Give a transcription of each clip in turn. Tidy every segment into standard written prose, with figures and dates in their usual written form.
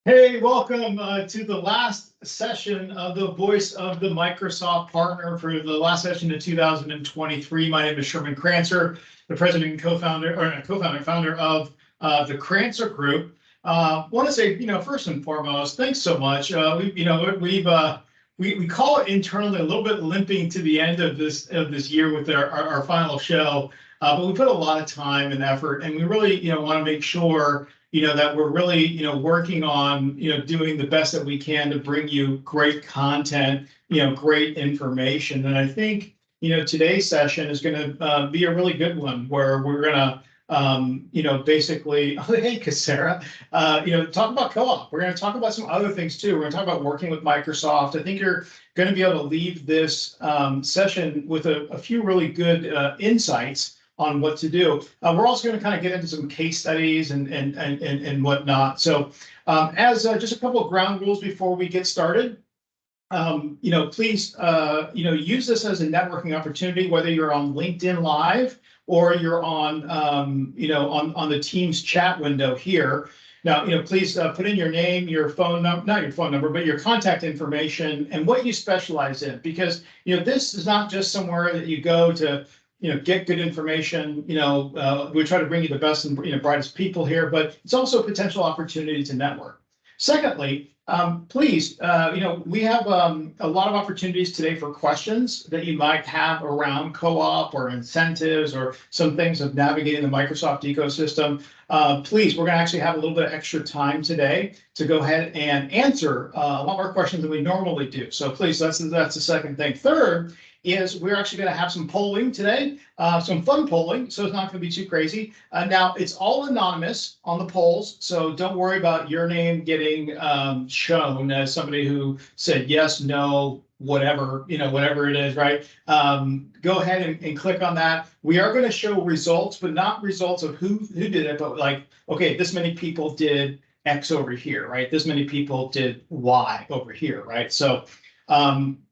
Hey, welcome to the last session of the Voice of the Microsoft Partner for the last session of 2023. My name is Sherman Crancer, the president and co-founder, or not co-founder, founder of the Crancer Group. Want to say, first and foremost, thanks so much. We call it internally a little bit limping to the end of this year with our final show, but we put a lot of time and effort, and we really want to make sure that we're really, working on, doing the best that we can to bring you great content, great information. And I think, today's session is going to be a really good one where we're going to, basically, oh, hey, Crancer, talk about co-op. We're going to talk about some other things too. We're going to talk about working with Microsoft. I think you're going to be able to leave this session with a few really good insights on what to do. We're also going to kind of get into some case studies and whatnot. So as just a couple of ground rules before we get started, please, use this as a networking opportunity, whether you're on LinkedIn Live or you're on, on the Teams chat window here. Now, please put in your name, your phone number, not your phone number, but your contact information and what you specialize in, because, this is not just somewhere that you go to get good information. We try to bring you the best and brightest people here, but it's also a potential opportunity to network. Secondly, please, we have a lot of opportunities today for questions that you might have around co-op or incentives or some things of navigating the Microsoft ecosystem. Please, we're going to actually have a little bit of extra time today to go ahead and answer a lot more questions than we normally do. So please, that's the second thing. Third is we're actually going to have some polling today, some fun polling, so it's not going to be too crazy. Now, it's all anonymous on the polls, so don't worry about your name getting shown as somebody who said yes, no, whatever, whatever it is, right? Go ahead and click on that. We are going to show results, but not results of who did it, but like, okay, this many people did X over here, right? This many people did Y over here, right? So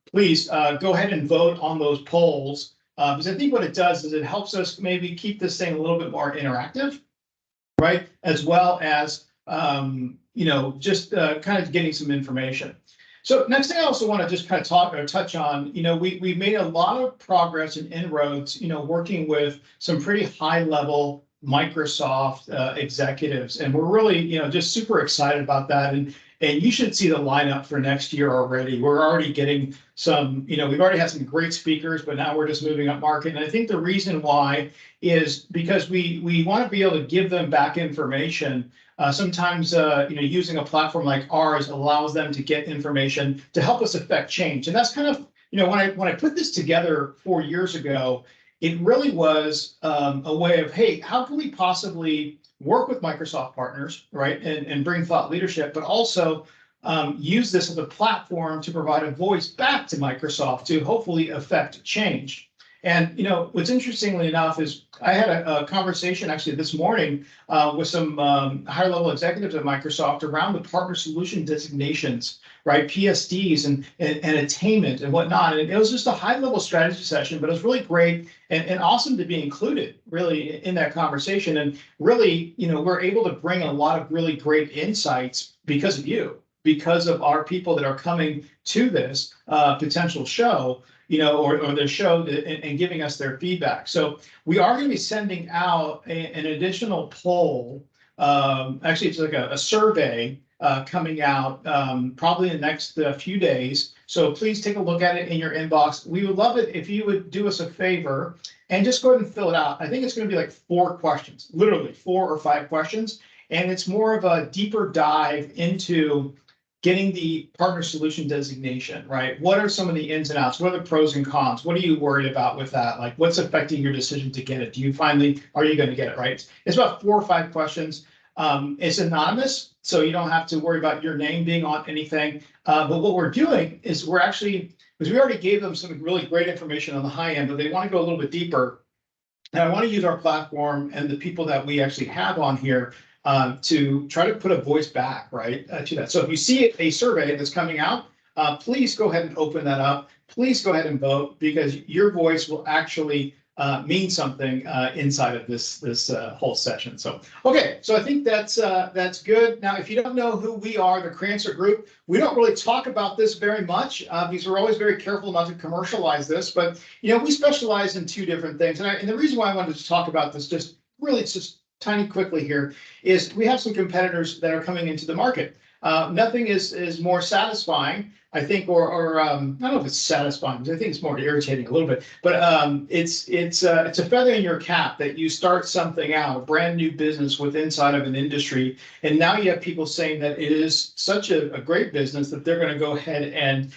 please go ahead and vote on those polls, because I think what it does is it helps us maybe keep this thing a little bit more interactive, right? As well as, just kind of getting some information. So next thing I also want to just kind of touch on, we've made a lot of progress and inroads, working with some pretty high level Microsoft executives, and we're really, just super excited about that. And you should see the lineup for next year already. We're already getting some, we've already had some great speakers, but now we're just moving up market. And I think the reason why is because we want to be able to give them back information. Sometimes, using a platform like ours allows them to get information to help us affect change. And that's kind of, when I put this together 4 years ago, it really was a way of, hey, how can we possibly work with Microsoft partners, right, and bring thought leadership, but also use this as a platform to provide a voice back to Microsoft to hopefully affect change. And what's interestingly enough is I had a conversation actually this morning with some higher level executives at Microsoft around the partner solution designations, right? PSDs and attainment and whatnot. And it was just a high level strategy session, but it was really great and awesome to be included really in that conversation. And really, we're able to bring a lot of really great insights because of you, because of our people that are coming to this potential show, or their show and giving us their feedback. So we are going to be sending out an additional poll. Actually, it's like a survey coming out probably in the next few days. So please take a look at it in your inbox. We would love it if you would do us a favor and just go ahead and fill it out. I think it's going to be like 4 questions, literally 4 or 5 questions. And it's more of a deeper dive into getting the partner solution designation, right? What are some of the ins and outs? What are the pros and cons? What are you worried about with that? Like, what's affecting your decision to get it? Are you going to get it, right? It's about 4 or 5 questions. It's anonymous, so you don't have to worry about your name being on anything. But what we're doing is because we already gave them some really great information on the high end, but they want to go a little bit deeper. And I want to use our platform and the people that we actually have on here to try to put a voice back, right, to that. So if you see a survey that's coming out, please go ahead and open that up. Please go ahead and vote, because your voice will actually mean something inside of this whole session. So, okay, so I think that's good. Now, if you don't know who we are, the Crancer Group, we don't really talk about this very much because we're always very careful not to commercialize this. But we specialize in two different things, and the reason why I wanted to talk about this just tiny quickly here is we have some competitors that are coming into the market. Nothing is more satisfying, I think, or I don't know if it's satisfying. I think it's more irritating a little bit, but it's a feather in your cap that you start something out, a brand new business with inside of an industry, and now you have people saying that it is such a great business that they're going to go ahead and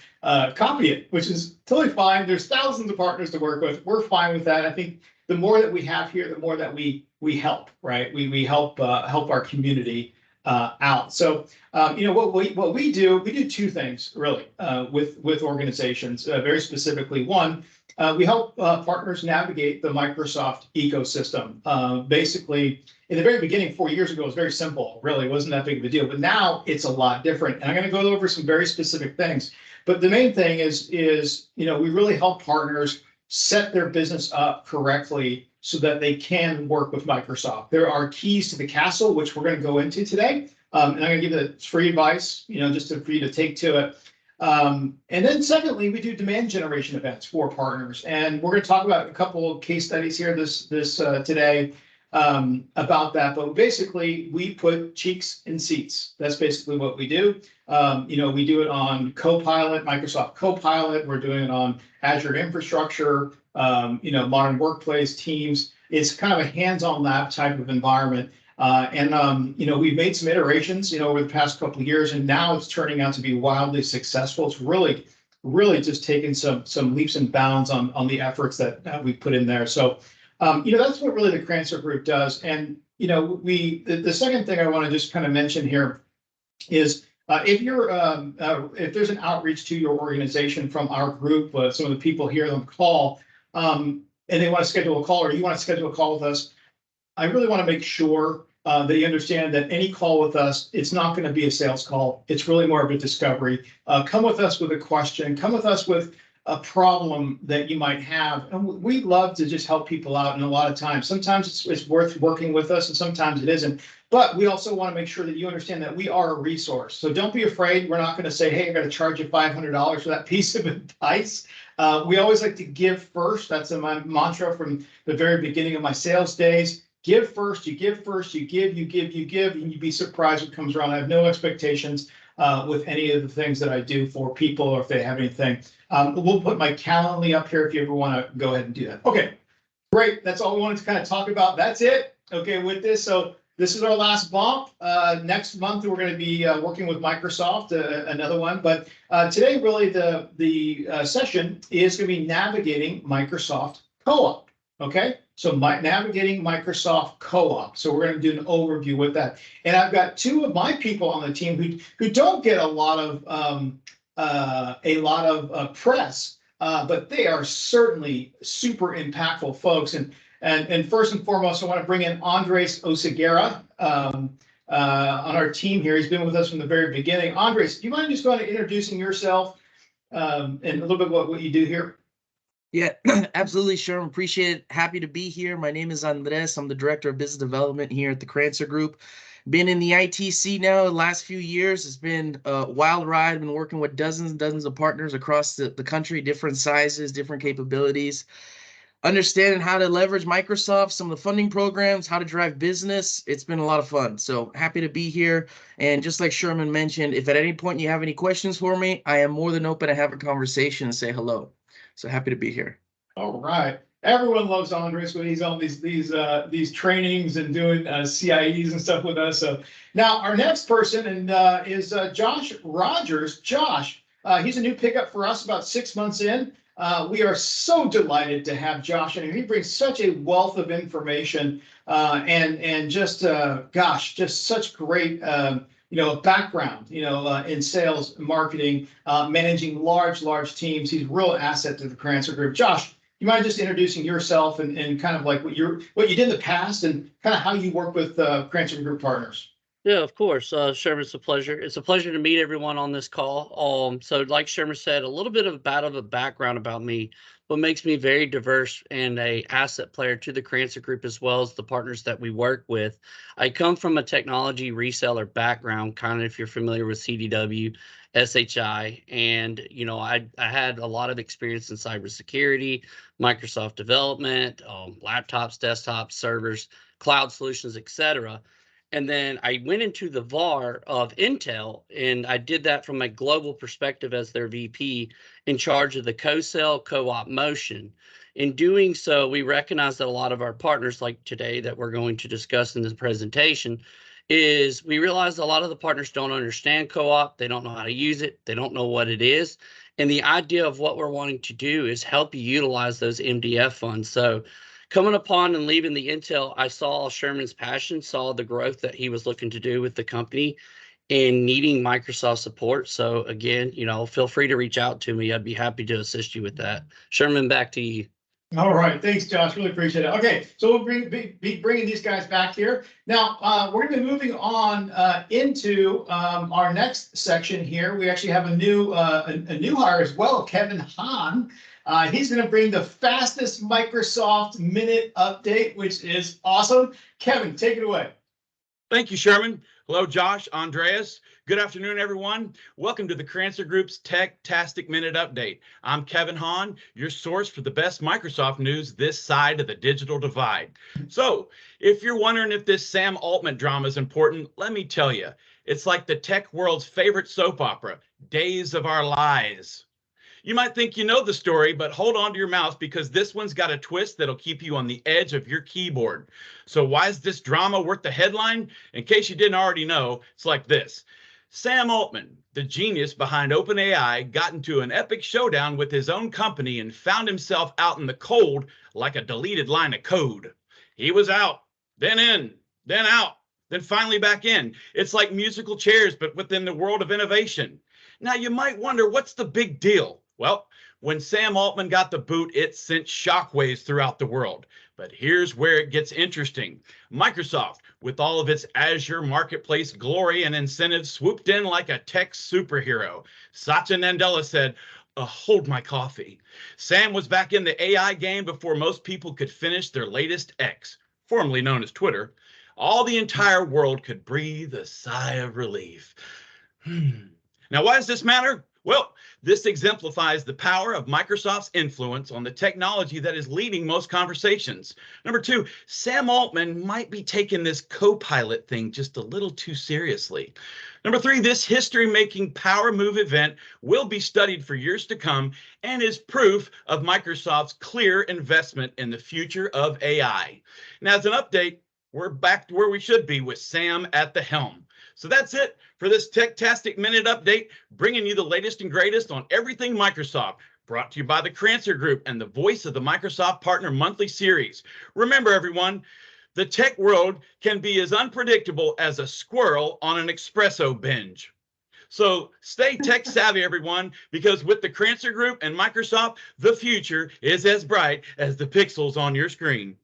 copy it, which is totally fine. There's thousands of partners to work with. We're fine with that. I think the more that we have here, the more that we help, right? We help our community out. So what we do two things really with organizations, very specifically. One, we help partners navigate the Microsoft ecosystem. Basically, in the very beginning, 4 years ago, it was very simple. Really, it wasn't that big of a deal. But now it's a lot different. And I'm going to go over some very specific things. But the main thing is we really help partners set their business up correctly so that they can work with Microsoft. There are keys to the castle, which we're going to go into today. And I'm going to give the free advice, just for you to take to it. And then secondly, we do demand generation events for partners. And we're going to talk about a couple of case studies here today about that. But basically, we put cheeks in seats. That's basically what we do. We do it on Copilot, Microsoft Copilot. We're doing it on Azure infrastructure, modern workplace, Teams. It's kind of a hands-on lab type of environment. We've made some iterations, over the past couple of years, and now it's turning out to be wildly successful. It's really, really just taken some leaps and bounds on the efforts that we put in there. So, that's what really the Crancer Group does. And, the second thing I want to just kind of mention here is if there's an outreach to your organization from our group, some of the people here on the call, and they want to schedule a call, or you want to schedule a call with us, I really want to make sure that you understand that any call with us, it's not going to be a sales call. It's really more of a discovery. Come with us with a question. Come with us with a problem that you might have. And we love to just help people out. And a lot of times, sometimes it's worth working with us and sometimes it isn't. But we also want to make sure that you understand that we are a resource. So don't be afraid. We're not going to say, hey, I'm going to charge you $500 for that piece of advice. We always like to give first. That's my mantra from the very beginning of my sales days. Give first, you give first, you give, and you'd be surprised what comes around. I have no expectations with any of the things that I do for people or if they have anything. We'll put my Calendly up here if you ever want to go ahead and do that. Okay, great. That's all we wanted to kind of talk about. That's it. Okay, with this. So this is our last bump. Next month, we're going to be working with Microsoft, another one. But today, really, the session is going to be navigating Microsoft Co-op. Okay, so navigating Microsoft Co-op. So we're going to do an overview with that. And I've got two of my people on the team who don't get a lot of press, but they are certainly super impactful folks. And first and foremost, I want to bring in Andres Oseguera on our team here. He's been with us from the very beginning. Andres, do you mind just going to introducing yourself and a little bit about what you do here? Yeah, absolutely, Sherman. Appreciate it. Happy to be here. My name is Andres. I'm the Director of Business Development here at the Crancer Group. Been in the ITC now the last few years. It's been a wild ride. I've been working with dozens and dozens of partners across the country, different sizes, different capabilities. Understanding how to leverage Microsoft, some of the funding programs, how to drive business. It's been a lot of fun. So happy to be here. And just like Sherman mentioned, if at any point you have any questions for me, I am more than open to have a conversation and say hello. So happy to be here. All right. Everyone loves Andres when he's on these trainings and doing CIEs and stuff with us. So now our next person is Josh Rogers. Josh, he's a new pickup for us about 6 months in. We are so delighted to have Josh in here. He brings such a wealth of information and just such great background, in sales, marketing, managing large teams. He's a real asset to the Crancer Group. Josh, you mind just introducing yourself and kind of like what you did in the past and kind of how you work with Crancer Group partners? Yeah, of course. Sherman, it's a pleasure. It's a pleasure to meet everyone on this call. So like Sherman said, a little bit of a background about me, what makes me very diverse and a asset player to the Crancer Group as well as the partners that we work with. I come from a technology reseller background, kind of if you're familiar with CDW, SHI, and I had a lot of experience in cybersecurity, Microsoft development, laptops, desktops, servers, cloud solutions, etc. And then I went into the VAR of Intel, and I did that from a global perspective as their VP in charge of the co-sell co-op motion. In doing so, we recognize that a lot of our partners, like today that we're going to discuss in this presentation, is we realize a lot of the partners don't understand co-op, they don't know how to use it, they don't know what it is. And the idea of what we're wanting to do is help you utilize those MDF funds. So coming upon and leaving the Intel, I saw Sherman's passion, saw the growth that he was looking to do with the company and needing Microsoft support. So again, feel free to reach out to me. I'd be happy to assist you with that. Sherman, back to you. All right, thanks, Josh. Really appreciate it. Okay, so we'll be bringing these guys back here. Now, we're going to be moving on into our next section here. We actually have a new hire as well, Kevin Hahn. He's going to bring the fastest Microsoft Minute update, which is awesome. Kevin, take it away. Thank you, Sherman. Hello, Josh, Andreas. Good afternoon, everyone. Welcome to the Crancer Group's Tech-tastic Minute Update. I'm Kevin Hahn, your source for the best Microsoft news this side of the digital divide. So, if you're wondering if this Sam Altman drama is important, let me tell you, it's like the tech world's favorite soap opera, Days of Our Lives. You might think you know the story, but hold on to your mouse because this one's got a twist that'll keep you on the edge of your keyboard. So why is this drama worth the headline? In case you didn't already know, it's like this. Sam Altman, the genius behind OpenAI, got into an epic showdown with his own company and found himself out in the cold like a deleted line of code. He was out, then in, then out, then finally back in. It's like musical chairs, but within the world of innovation. Now, you might wonder, what's the big deal? Well, when Sam Altman got the boot, it sent shockwaves throughout the world. But here's where it gets interesting. Microsoft, with all of its Azure Marketplace glory and incentives, swooped in like a tech superhero. Satya Nadella said, hold my coffee. Sam was back in the AI game before most people could finish their latest X, formerly known as Twitter. All the entire world could breathe a sigh of relief. Now, why does this matter? Well, this exemplifies the power of Microsoft's influence on the technology that is leading most conversations. Number two, Sam Altman might be taking this co-pilot thing just a little too seriously. Number three, this history-making power move event will be studied for years to come and is proof of Microsoft's clear investment in the future of AI. Now, as an update, we're back to where we should be with Sam at the helm. So that's it for this Tech-tastic Minute Update, bringing you the latest and greatest on everything Microsoft, brought to you by the Crancer Group and the voice of the Microsoft Partner Monthly Series. Remember, everyone, the tech world can be as unpredictable as a squirrel on an espresso binge. So stay tech savvy, everyone, because with the Crancer Group and Microsoft, the future is as bright as the pixels on your screen.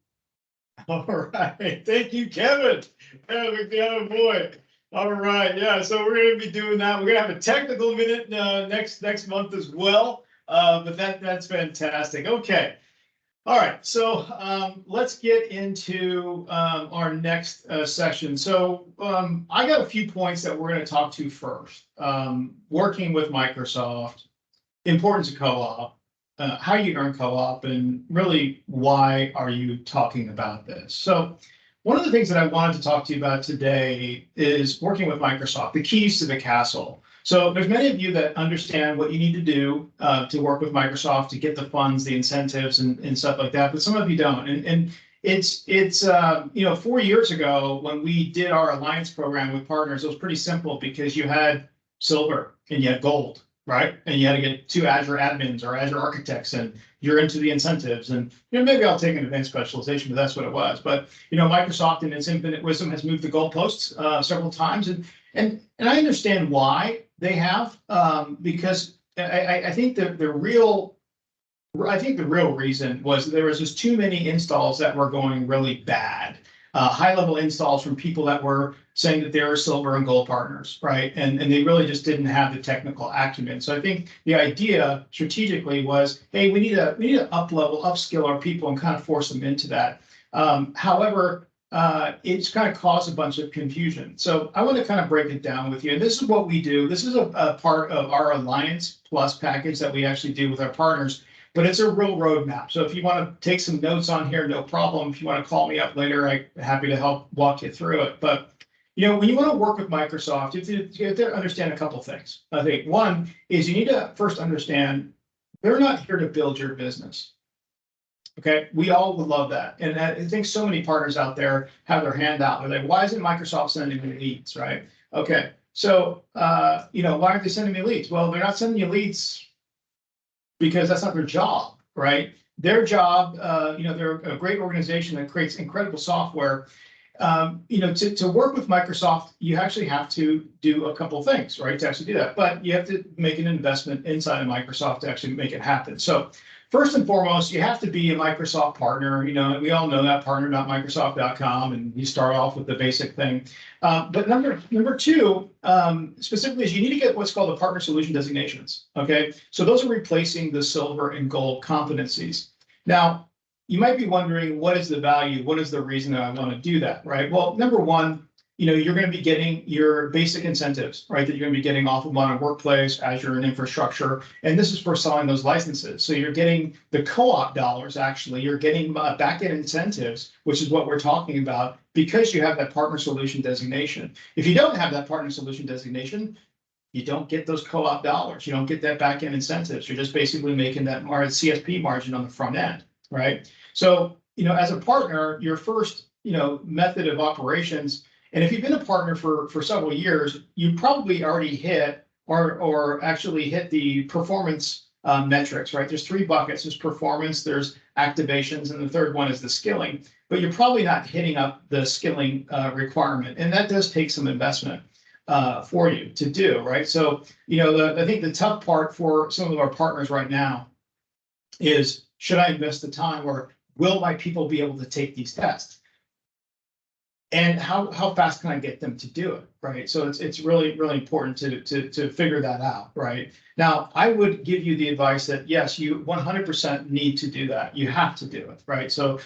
All right. Thank you, Kevin. Oh, boy. All right. Yeah. So we're going to be doing that. We're going to have a technical minute next month as well. But that's fantastic. Okay. All right. So let's get into our next session. So I got a few points that we're going to talk to first. Working with Microsoft, importance of co-op, how you earn co-op, and really why are you talking about this? So one of the things that I wanted to talk to you about today is working with Microsoft, the keys to the castle. So there's many of you that understand what you need to do to work with Microsoft to get the funds, the incentives, and stuff like that. But some of you don't. And it's 4 years ago when we did our alliance program with partners, it was pretty simple because you had silver and you had gold, right? And you had to get 2 Azure admins or Azure architects, and you're into the incentives. And maybe I'll take an advanced specialization, but that's what it was. But Microsoft in its infinite wisdom has moved the goalposts several times, and I understand why they have, because I think the real reason was there was just too many installs that were going really bad. High level installs from people that were saying that they were silver and gold partners, right? And they really just didn't have the technical acumen. So I think the idea strategically was, hey, we need to upskill our people and kind of force them into that. However, it's kind of caused a bunch of confusion. So I want to kind of break it down with you. And this is what we do. This is a part of our Alliance Plus package that we actually do with our partners, but it's a real roadmap. So if you want to take some notes on here, no problem. If you want to call me up later, I'm happy to help walk you through it. But when you want to work with Microsoft, you have to understand a couple things. I think one is you need to first understand they're not here to build your business. Okay, we all would love that. And I think so many partners out there have their hand out. They're like, why isn't Microsoft sending me leads, right? Okay, so, why aren't they sending me leads? Well, they're not sending you leads because that's not their job, right? Their job, they're a great organization that creates incredible software. To work with Microsoft, you actually have to do a couple things, right, to actually do that. But you have to make an investment inside of Microsoft to actually make it happen. So first and foremost, you have to be a Microsoft partner. We all know that, partner.microsoft.com, and you start off with the basic thing. But number two, specifically, is you need to get what's called the partner solution designations. Okay, so those are replacing the silver and gold competencies. Now, you might be wondering, what is the value? What is the reason that I want to do that, right? Well, number one, you're going to be getting your basic incentives, right? That you're going to be getting off of Modern Workplace, Azure, and infrastructure. And this is for selling those licenses. So you're getting the co-op dollars, actually. You're getting back-end incentives, which is what we're talking about, because you have that partner solution designation. If you don't have that partner solution designation, you don't get those co-op dollars. You don't get that back-end incentives. You're just basically making that CSP margin on the front end, right? So, as a partner, your first, method of operations, and if you've been a partner for several years, you probably already hit or actually hit the performance metrics, right? There's three buckets. There's performance, there's activations, and the third one is the skilling. But you're probably not hitting up the skilling requirement, and that does take some investment for you to do, right? So, I think the tough part for some of our partners right now is, should I invest the time, or will my people be able to take these tests? And how fast can I get them to do it, right? So it's really, really important to figure that out, right? Now, I would give you the advice that, yes, you 100% need to do that. You have to do it, right? So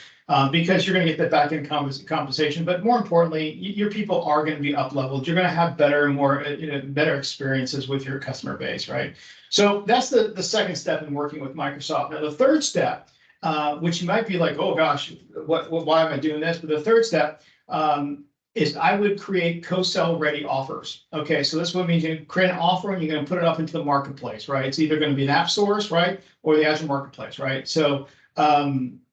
because you're going to get that back-end compensation, but more importantly, your people are going to be up-leveled. You're going to have better and more better experiences with your customer base, right? So that's the second step in working with Microsoft. Now, the third step, which you might be like, oh gosh, why am I doing this? But the third step is I would create co-sell ready offers. Okay, so this would mean you create an offer and you're going to put it up into the marketplace, right? It's either going to be an app source, right, or the Azure marketplace, right? So,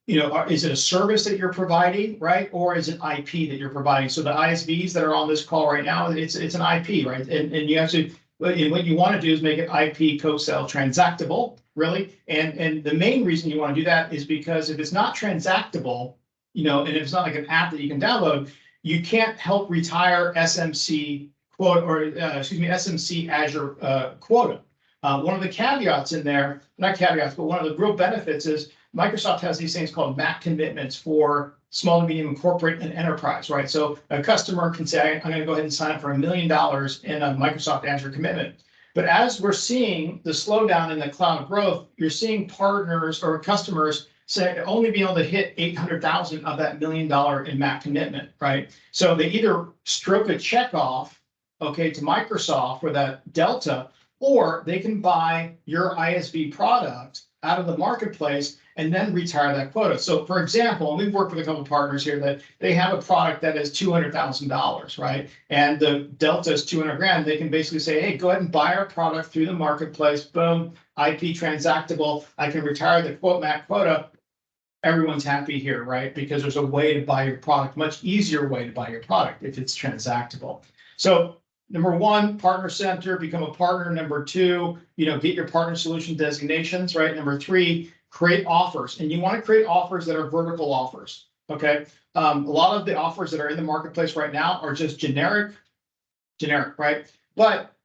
is it a service that you're providing, right, or is it IP that you're providing? So the ISVs that are on this call right now, it's an IP, right? And you actually, what you want to do is make it IP co-sell transactable, really. And the main reason you want to do that is because if it's not transactable, and if it's not like an app that you can download, you can't help retire SMC quote, or SMC Azure quota. One of the caveats in there, not caveats, but one of the real benefits is Microsoft has these things called MAC commitments for small to medium corporate and enterprise, right? So a customer can say, I'm going to go ahead and sign up for $1 million in a Microsoft Azure commitment. But as we're seeing the slowdown in the cloud growth, you're seeing partners or customers say only being able to hit 800,000 of that $1 million in MAC commitment, right? So they either stroke a check off, okay, to Microsoft for that delta, or they can buy your ISV product out of the marketplace and then retire that quota. So for example, and we've worked with a couple of partners here that they have a product that is $200,000, right? And the delta is 200 grand. They can basically say, hey, go ahead and buy our product through the marketplace. Boom, IP transactable. I can retire the MAC quota. Everyone's happy here, right? Because there's a way to buy your product, much easier way to buy your product if it's transactable. So number one, partner center, become a partner. Number two, get your partner solution designations, right? Number three, create offers. And you want to create offers that are vertical offers, okay? A lot of the offers that are in the marketplace right now are just generic, right? But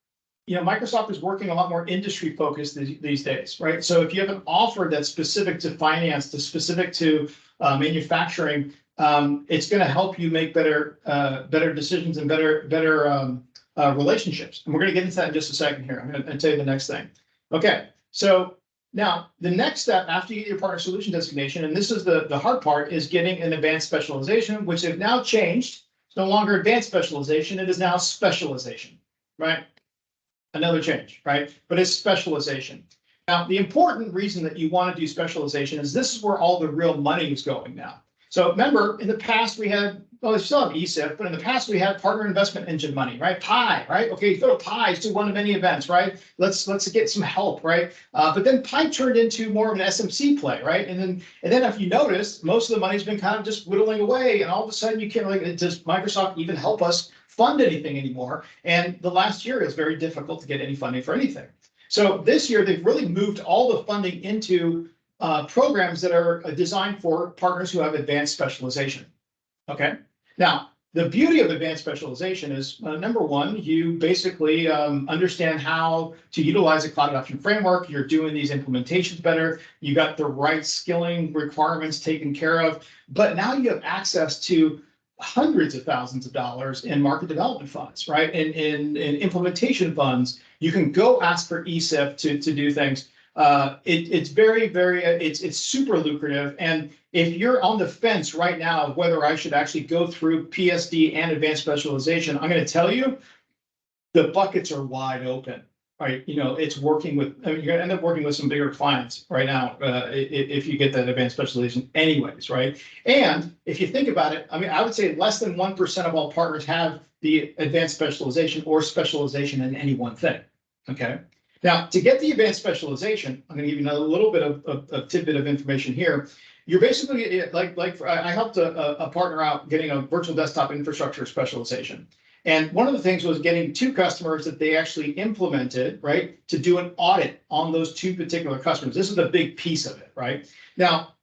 Microsoft is working a lot more industry focused these days, right? So if you have an offer that's specific to finance, to specific to manufacturing, it's going to help you make better decisions and better relationships. And we're going to get into that in just a second here. I'm going to tell you the next thing. Okay, so now the next step after you get your partner solution designation, and this is the hard part, is getting an advanced specialization, which they've now changed. It's no longer advanced specialization, it is now specialization, right? Another change, right? But it's specialization. Now, the important reason that you want to do specialization is this is where all the real money is going now. So remember, in the past we had, well, we still have ESIF, but in the past we had partner investment engine money, right? PI, right? Okay, you go to PI, do one of many events, right? Let's get some help, right? But then PI turned into more of an SMC play, right? And then if you notice, most of the money's been kind of just whittling away, and all of a sudden you can't really, does Microsoft even help us fund anything anymore? And the last year is very difficult to get any funding for anything. So this year they've really moved all the funding into programs that are designed for partners who have advanced specialization. Okay. Now, the beauty of advanced specialization is number one, you basically understand how to utilize a cloud adoption framework. You're doing these implementations better. You got the right skilling requirements taken care of, but now you have access to hundreds of thousands of dollars in market development funds, right? In implementation funds, you can go ask for ESIF to do things. It's very, it's super lucrative. And if you're on the fence right now of whether I should actually go through PSD and advanced specialization, I'm going to tell you, the buckets are wide open, right? It's working with, I mean, you're going to end up working with some bigger clients right now if you get that advanced specialization anyways, right? And if you think about it, I mean, I would say less than 1% of all partners have the advanced specialization or specialization in any one thing, okay? Now, to get the advanced specialization, I'm going to give you a little bit of tidbit of information here. You're basically I helped a partner out getting a virtual desktop infrastructure specialization. And one of the things was getting 2 customers that they actually implemented, right, to do an audit on those 2 particular customers. This is the big piece of it, right? Now,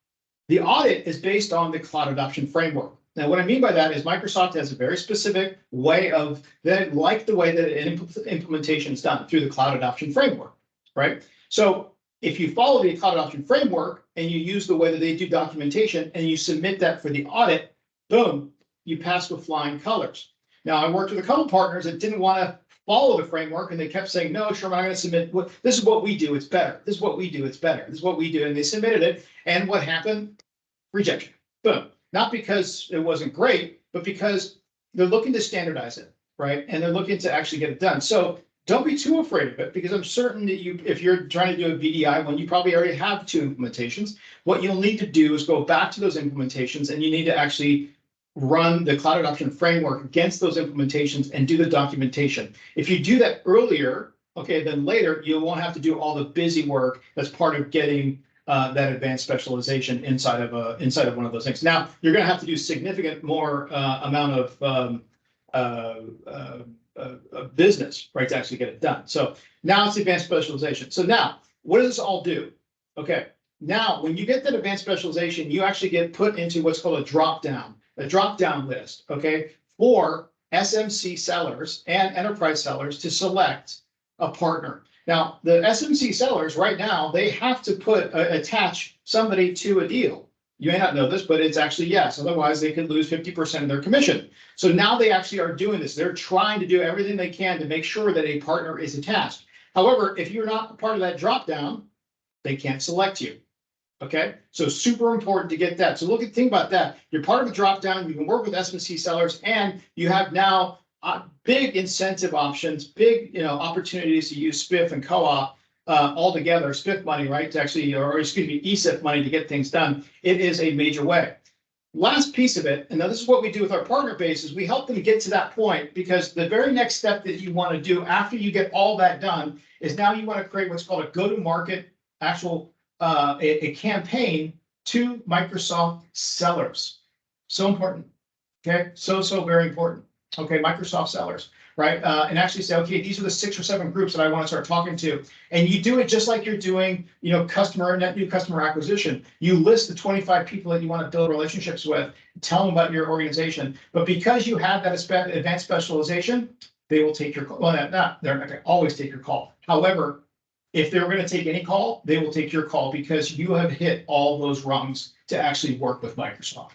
the audit is based on the cloud adoption framework. Now, what I mean by that is Microsoft has a very specific way of that, like the way that an implementation is done through the cloud adoption framework, right? So if you follow the cloud adoption framework and you use the way that they do documentation and you submit that for the audit, boom, you pass with flying colors. Now, I worked with a couple partners that didn't want to follow the framework, and they kept saying, no, Sherman, I'm going to submit, this is what we do, it's better. This is what we do, it's better. This is what we do. And they submitted it. And what happened? Rejection. Boom. Not because it wasn't great, but because they're looking to standardize it, right? And they're looking to actually get it done. So don't be too afraid of it, because I'm certain that if you're trying to do a VDI one, you probably already have 2 implementations. What you'll need to do is go back to those implementations, and you need to actually run the cloud adoption framework against those implementations and do the documentation. If you do that earlier, okay, then later you won't have to do all the busy work that's part of getting that advanced specialization inside of one of those things. Now, you're going to have to do significant more amount of business, right, to actually get it done. So now it's advanced specialization. So now, what does this all do? Okay, now when you get that advanced specialization, you actually get put into what's called a drop down list, okay, for SMC sellers and enterprise sellers to select a partner. Now, the SMC sellers right now, they have to attach somebody to a deal. You may not know this, but it's actually yes. Otherwise, they could lose 50% of their commission. So now they actually are doing this. They're trying to do everything they can to make sure that a partner is attached. However, if you're not part of that drop down, they can't select you. Okay, so super important to get that. So think about that. You're part of a drop down. You can work with SMC sellers, and you have now big incentive options, big opportunities to use SPIF and co-op all together. SPIF money, right? To actually, or excuse me, ESIF money to get things done. It is a major way. Last piece of it, and now this is what we do with our partner base, is we help them get to that point, because the very next step that you want to do after you get all that done is now you want to create what's called a go-to-market actual a campaign to Microsoft sellers. So important. Okay, so very important. Okay, Microsoft sellers, right? And actually say, okay, these are the 6 or 7 groups that I want to start talking to. And you do it just like you're doing, net new customer acquisition. You list the 25 people that you want to build relationships with, tell them about your organization. But because you have that advanced specialization, they will take your call. Well, they're not going to always take your call. However, if they're going to take any call, they will take your call because you have hit all those rungs to actually work with Microsoft.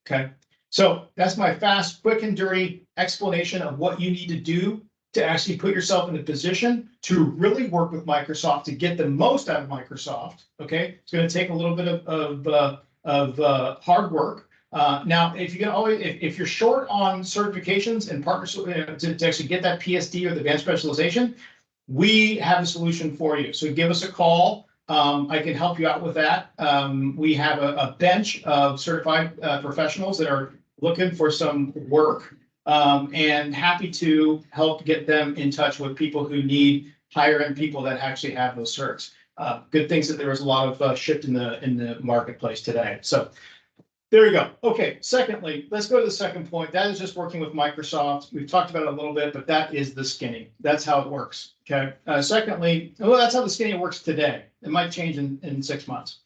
Okay. So that's my fast, quick, and dirty explanation of what you need to do to actually put yourself in a position to really work with Microsoft to get the most out of Microsoft. Okay. It's going to take a little bit of hard work. Now, if you can always, if you're short on certifications and partners to actually get that PSD or the advanced specialization, we have a solution for you. So give us a call. I can help you out with that. We have a bench of certified professionals that are looking for some work and happy to help get them in touch with people who need higher end people that actually have those certs. Good things that there was a lot of shift in the marketplace today. So there you go. Okay, secondly, let's go to the second point. That is just working with Microsoft. We've talked about it a little bit, but that is the skinny. That's how it works. Okay. Secondly, well, that's how the skinny works today. It might change in 6 months.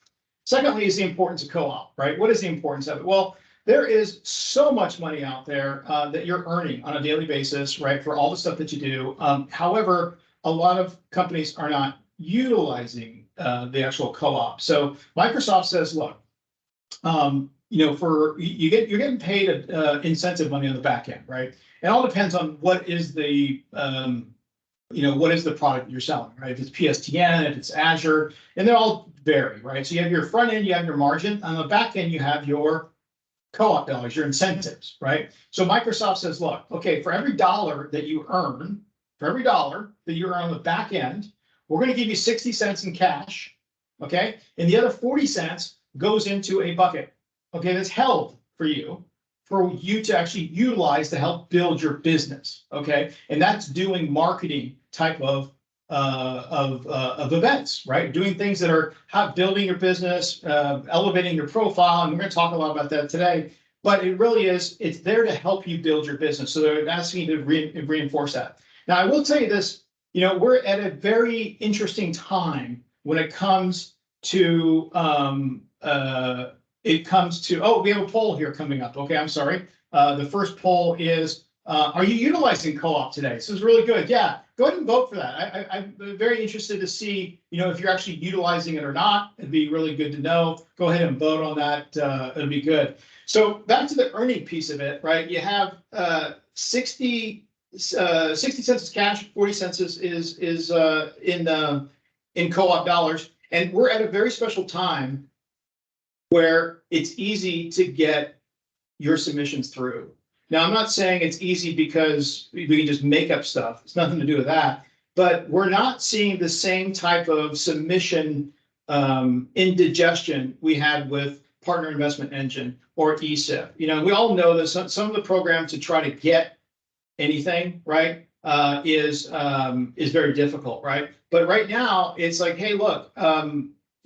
Secondly is the importance of co-op, right? What is the importance of it? Well, there is so much money out there that you're earning on a daily basis, right, for all the stuff that you do. However, a lot of companies are not utilizing the actual co-op. So Microsoft says, look, you're getting paid incentive money on the back end, right? It all depends on what is the what is the product you're selling, right? If it's PSTN, if it's Azure, and they all vary, right? So you have your front end, you have your margin. On the back end, you have your co-op dollars, your incentives, right? So Microsoft says, look, okay, for every dollar that you earn, on the back end, we're going to give you 60 cents in cash, okay? And the other 40 cents goes into a bucket, okay, that's held for you to actually utilize to help build your business, okay? And that's doing marketing type of events, right? Doing things that are building your business, elevating your profile, and we're going to talk a lot about that today. But it really is, it's there to help you build your business. So they're asking you to reinforce that. Now, I will tell you this, we're at a very interesting time when it comes to oh, we have a poll here coming up. Okay, I'm sorry. The first poll is, are you utilizing co-op today? This is really good. Yeah, go ahead and vote for that. I'm very interested to see, if you're actually utilizing it or not. It'd be really good to know. Go ahead and vote on that. It'll be good. So back to the earning piece of it, right? You have 60 cents is cash, 40 cents is in co-op dollars, and we're at a very special time where it's easy to get your submissions through. Now, I'm not saying it's easy because we can just make up stuff. It's nothing to do with that. But we're not seeing the same type of submission indigestion we had with Partner Investment Engine or ESIP. We all know that some of the programs to try to get anything, right, is very difficult, right? But right now, it's like, hey, look,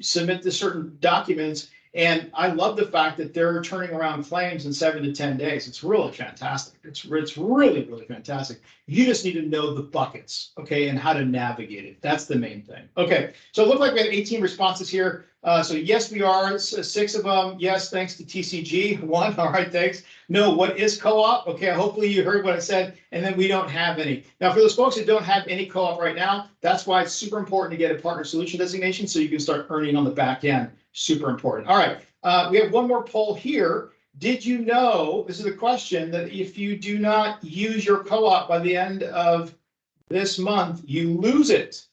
submit the certain documents. And I love the fact that they're turning around claims in 7 to 10 days. It's really fantastic. It's really, really fantastic. You just need to know the buckets, okay, and how to navigate it. That's the main thing. Okay, so it looked like we had 18 responses here. So yes, we are. 6 of them. Yes, thanks to TCG. 1. All right, thanks. No, what is co-op? Okay, hopefully you heard what I said. And then we don't have any. Now, for those folks that don't have any co-op right now, that's why it's super important to get a partner solution designation so you can start earning on the back end. Super important. All right, we have one more poll here. Did you know, this is a question, that if you do not use your co-op by the end of this month, you lose it?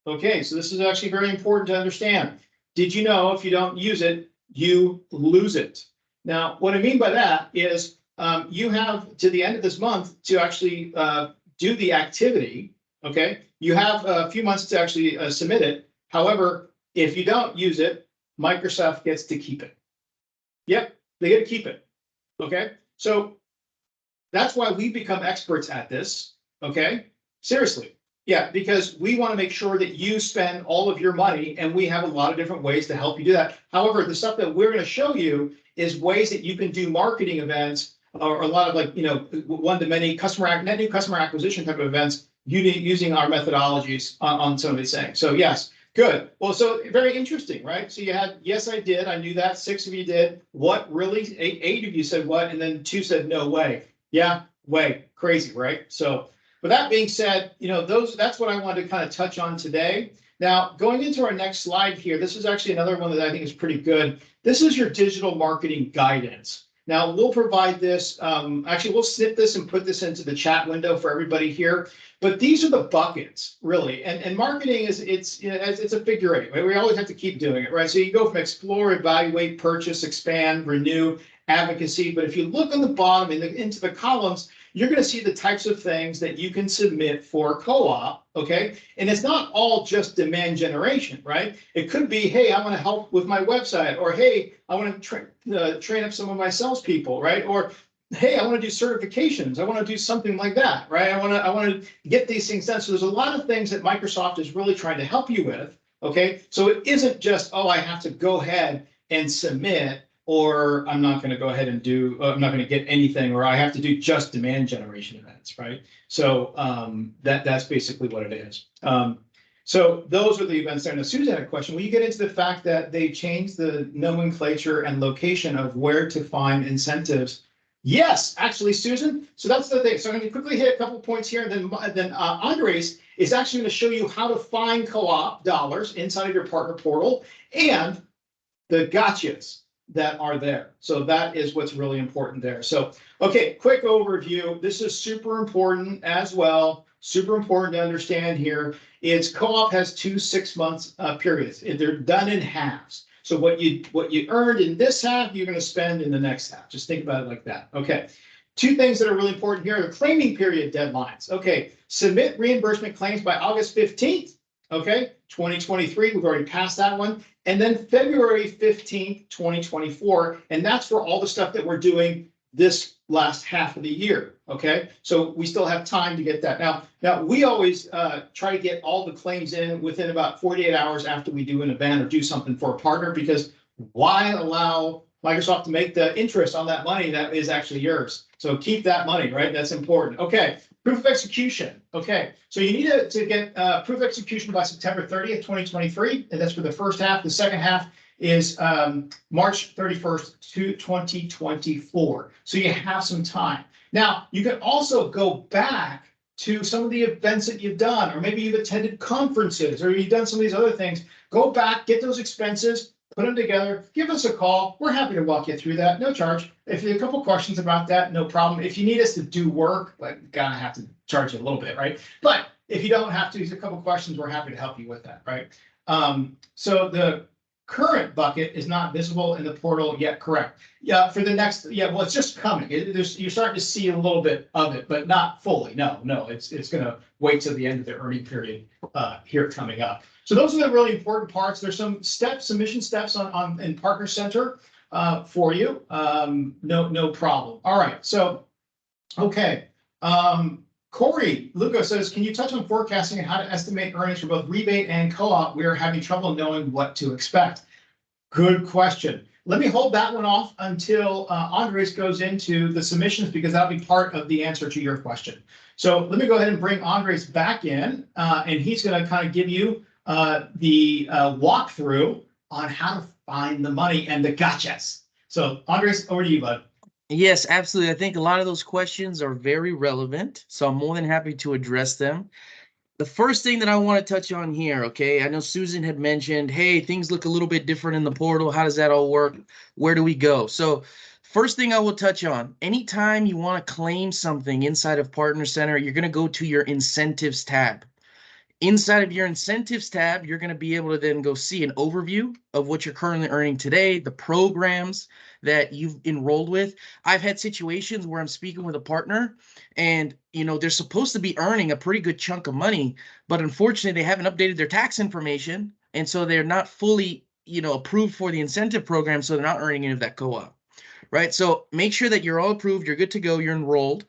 Okay, so this is actually very important to understand. Did you know if you don't use it, you lose it? Now, what I mean by that is you have to the end of this month to actually do the activity, okay? You have a few months to actually submit it. However, if you don't use it, Microsoft gets to keep it. Yep, they get to keep it. Okay, so that's why we become experts at this. Okay, seriously, yeah, because we want to make sure that you spend all of your money, and we have a lot of different ways to help you do that. However, the stuff that we're going to show you is ways that you can do marketing events or a lot of one-to-many net new customer acquisition type of events using our methodologies on some of these things. So yes. Good. Well, so very interesting, right? So you had, yes, I did. I knew that. 6 of you did. What really? 8 of you said what? And then 2 said no way. Yeah, way. Crazy, right? So with that being said, that's what I wanted to kind of touch on today. Now, going into our next slide here, this is actually another one that I think is pretty good. This is your digital marketing guidance. Now, we'll provide this, actually, we'll snip this and put this into the chat window for everybody here. But these are the buckets, really. And marketing it's a figure eight, right? We always have to keep doing it, right? So you go from explore, evaluate, purchase, expand, renew, advocacy. But if you look on the bottom into the columns, you're going to see the types of things that you can submit for co-op, okay? And it's not all just demand generation, right? It could be, hey, I want to help with my website, or hey, I want to train up some of my salespeople, right? Or hey, I want to do certifications. I want to do something like that, right? I want to get these things done. So there's a lot of things that Microsoft is really trying to help you with, okay? So it isn't just, oh, I have to go ahead and submit, or I'm not going to go ahead and I'm not going to get anything, or I have to do just demand generation events, right? So that's basically what it is. So those are the events there. Now, Susan had a question. Will you get into the fact that they changed the nomenclature and location of where to find incentives? Yes, actually, Susan. So that's the thing. So I'm going to quickly hit a couple points here, and then Andres is actually going to show you how to find co-op dollars inside of your partner portal and the gotchas that are there. So that is what's really important there. So, okay, quick overview. This is super important as well. Super important to understand here. It's co-op has 2 6-month periods. They're done in halves. So what you earned in this half, you're going to spend in the next half. Just think about it like that. Okay. 2 things that are really important here are the claiming period deadlines. Okay. Submit reimbursement claims by August 15th. Okay. 2023. We've already passed that one. And then February 15th, 2024. And that's for all the stuff that we're doing this last half of the year. Okay. So we still have time to get that. Now we always try to get all the claims in within about 48 hours after we do an event or do something for a partner, because why allow Microsoft to make the interest on that money that is actually yours? So keep that money, right? That's important. Okay. Proof of execution. Okay. So you need to get proof of execution by September 30th, 2023. And that's for the first half. The second half is March 31st to 2024. So you have some time. Now, you can also go back to some of the events that you've done, or maybe you've attended conferences, or you've done some of these other things. Go back, get those expenses, put them together, give us a call. We're happy to walk you through that, no charge. If you have a couple questions about that, no problem. If you need us to do work, like, gonna have to charge you a little bit, right? But if you don't have to, use a couple questions, we're happy to help you with that, right? So the current bucket is not visible in the portal yet, correct? Yeah, for the next, well, it's just coming. You're starting to see a little bit of it, but not fully. No, it's going to wait till the end of the earning period here coming up. So those are the really important parts. There's some steps, submission steps in Partner Center for you. No problem. All right, so, okay. Corey Lugo says, can you touch on forecasting and how to estimate earnings for both rebate and co-op? We are having trouble knowing what to expect. Good question. Let me hold that one off until Andres goes into the submissions, because that'll be part of the answer to your question. So let me go ahead and bring Andres back in, and he's going to kind of give you the walkthrough on how to find the money and the gotchas. So Andres, over to you, bud. Yes, absolutely. I think a lot of those questions are very relevant, so I'm more than happy to address them. The first thing that I want to touch on here, okay, I know Susan had mentioned, hey, things look a little bit different in the portal. How does that all work? Where do we go? So first thing I will touch on, anytime you want to claim something inside of Partner Center, you're going to go to your incentives tab. Inside of your incentives tab, you're going to be able to then go see an overview of what you're currently earning today, the programs that you've enrolled with. I've had situations where I'm speaking with a partner and, they're supposed to be earning a pretty good chunk of money, but unfortunately they haven't updated their tax information. And so they're not fully, approved for the incentive program. So they're not earning any of that co-op, right? So make sure that you're all approved, you're good to go, you're enrolled.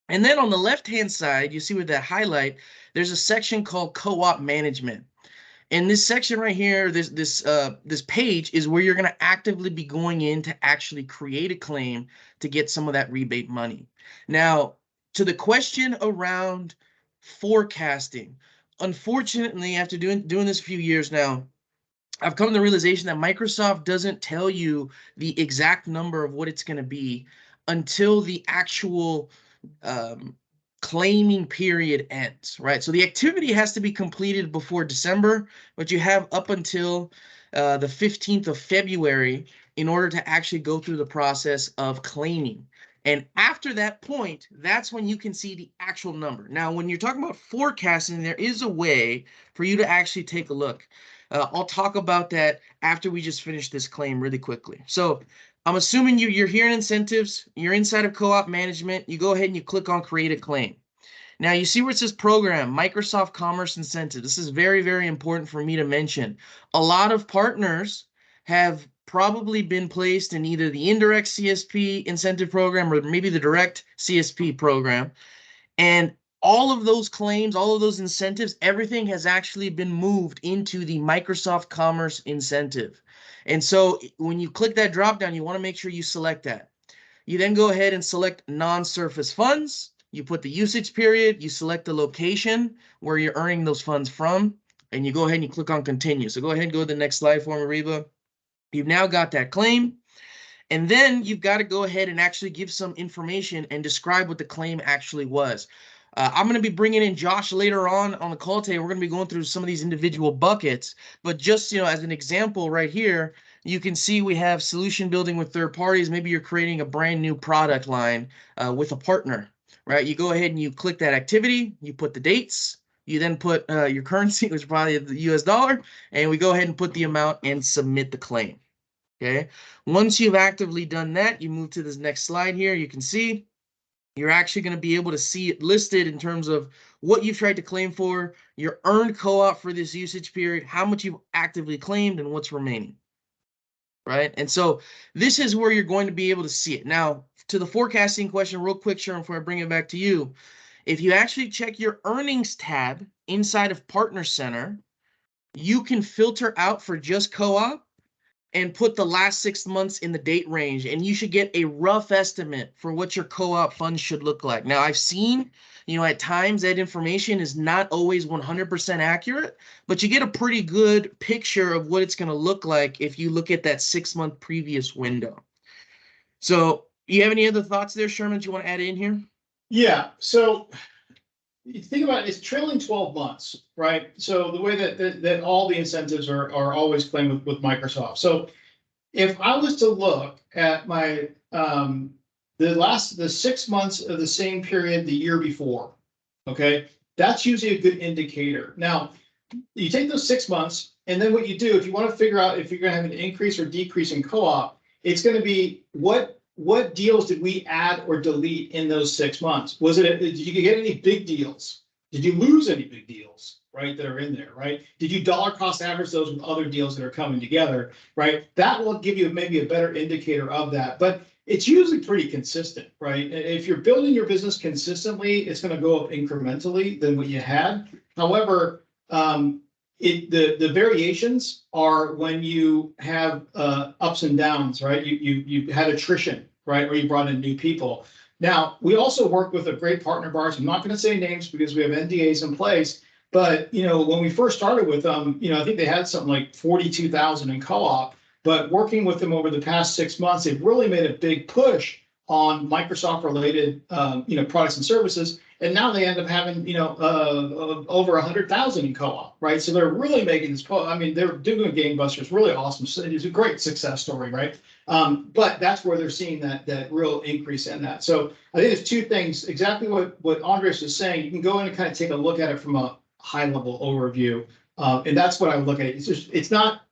And then on the left-hand side, you see with that highlight, there's a section called co-op management. And this section right here, this page is where you're going to actively be going in to actually create a claim to get some of that rebate money. Now, to the question around forecasting, unfortunately, after doing this a few years now, I've come to the realization that Microsoft doesn't tell you the exact number of what it's going to be until the actual claiming period ends, right? So the activity has to be completed before December, but you have up until the 15th of February in order to actually go through the process of claiming. And after that point, that's when you can see the actual number. Now, when you're talking about forecasting, there is a way for you to actually take a look. I'll talk about that after we just finish this claim really quickly. So I'm assuming you're here in incentives, you're inside of co-op management, you go ahead and you click on create a claim. Now you see where it says program, Microsoft Commerce Incentive. This is very, very important for me to mention. A lot of partners have probably been placed in either the indirect CSP incentive program or maybe the direct CSP program. And all of those claims, all of those incentives, everything has actually been moved into the Microsoft Commerce Incentive. And so when you click that drop down, you want to make sure you select that. You then go ahead and select non-surface funds. You put the usage period, you select the location where you're earning those funds from, and you go ahead and you click on continue. So go ahead and go to the next slide for me, Reba. You've now got that claim. And then you've got to go ahead and actually give some information and describe what the claim actually was. I'm going to be bringing in Josh later on the call today. We're going to be going through some of these individual buckets, but just, as an example right here, you can see we have solution building with third parties. Maybe you're creating a brand new product line with a partner, right? You go ahead and you click that activity, you put the dates, you then put your currency, which is probably the US dollar, and we go ahead and put the amount and submit the claim. Okay. Once you've actively done that, you move to this next slide here. You can see you're actually going to be able to see it listed in terms of what you've tried to claim for, your earned co-op for this usage period, how much you've actively claimed, and what's remaining. Right. And so this is where you're going to be able to see it. Now, to the forecasting question, real quick, Sherman, before I bring it back to you, if you actually check your earnings tab inside of Partner Center, you can filter out for just co-op and put the last 6 months in the date range, and you should get a rough estimate for what your co-op funds should look like. Now, I've seen, at times that information is not always 100% accurate, but you get a pretty good picture of what it's going to look like if you look at that 6-month previous window. So you have any other thoughts there, Sherman, that you want to add in here? Yeah. So you think about it, it's trailing 12 months, right? So the way that all the incentives are always claimed with Microsoft. So if I was to look at my the 6 months of the same period the year before, okay, that's usually a good indicator. Now, you take those 6 months, and then what you do, if you want to figure out if you're going to have an increase or decrease in co-op, it's going to be what deals did we add or delete in those 6 months? Did you get any big deals? Did you lose any big deals, right, that are in there, right? Did you dollar cost average those with other deals that are coming together, right? That will give you maybe a better indicator of that, but it's usually pretty consistent, right? If you're building your business consistently, it's going to go up incrementally than what you had. However, the variations are when you have ups and downs, right? You had attrition, right, or you brought in new people. Now, we also work with a great partner of ours. I'm not going to say names because we have NDAs in place, but when we first started with them, I think they had something like 42,000 in co-op. But working with them over the past 6 months, they've really made a big push on Microsoft-related, products and services. And now they end up having, over 100,000 in co-op, right? So they're really making this. They're doing gangbusters, really awesome. So it's a great success story, right? But that's where they're seeing that real increase in that. So I think there's two things. Exactly what Andres is saying. You can go in and kind of take a look at it from a high-level overview, and that's what I would look at. It's not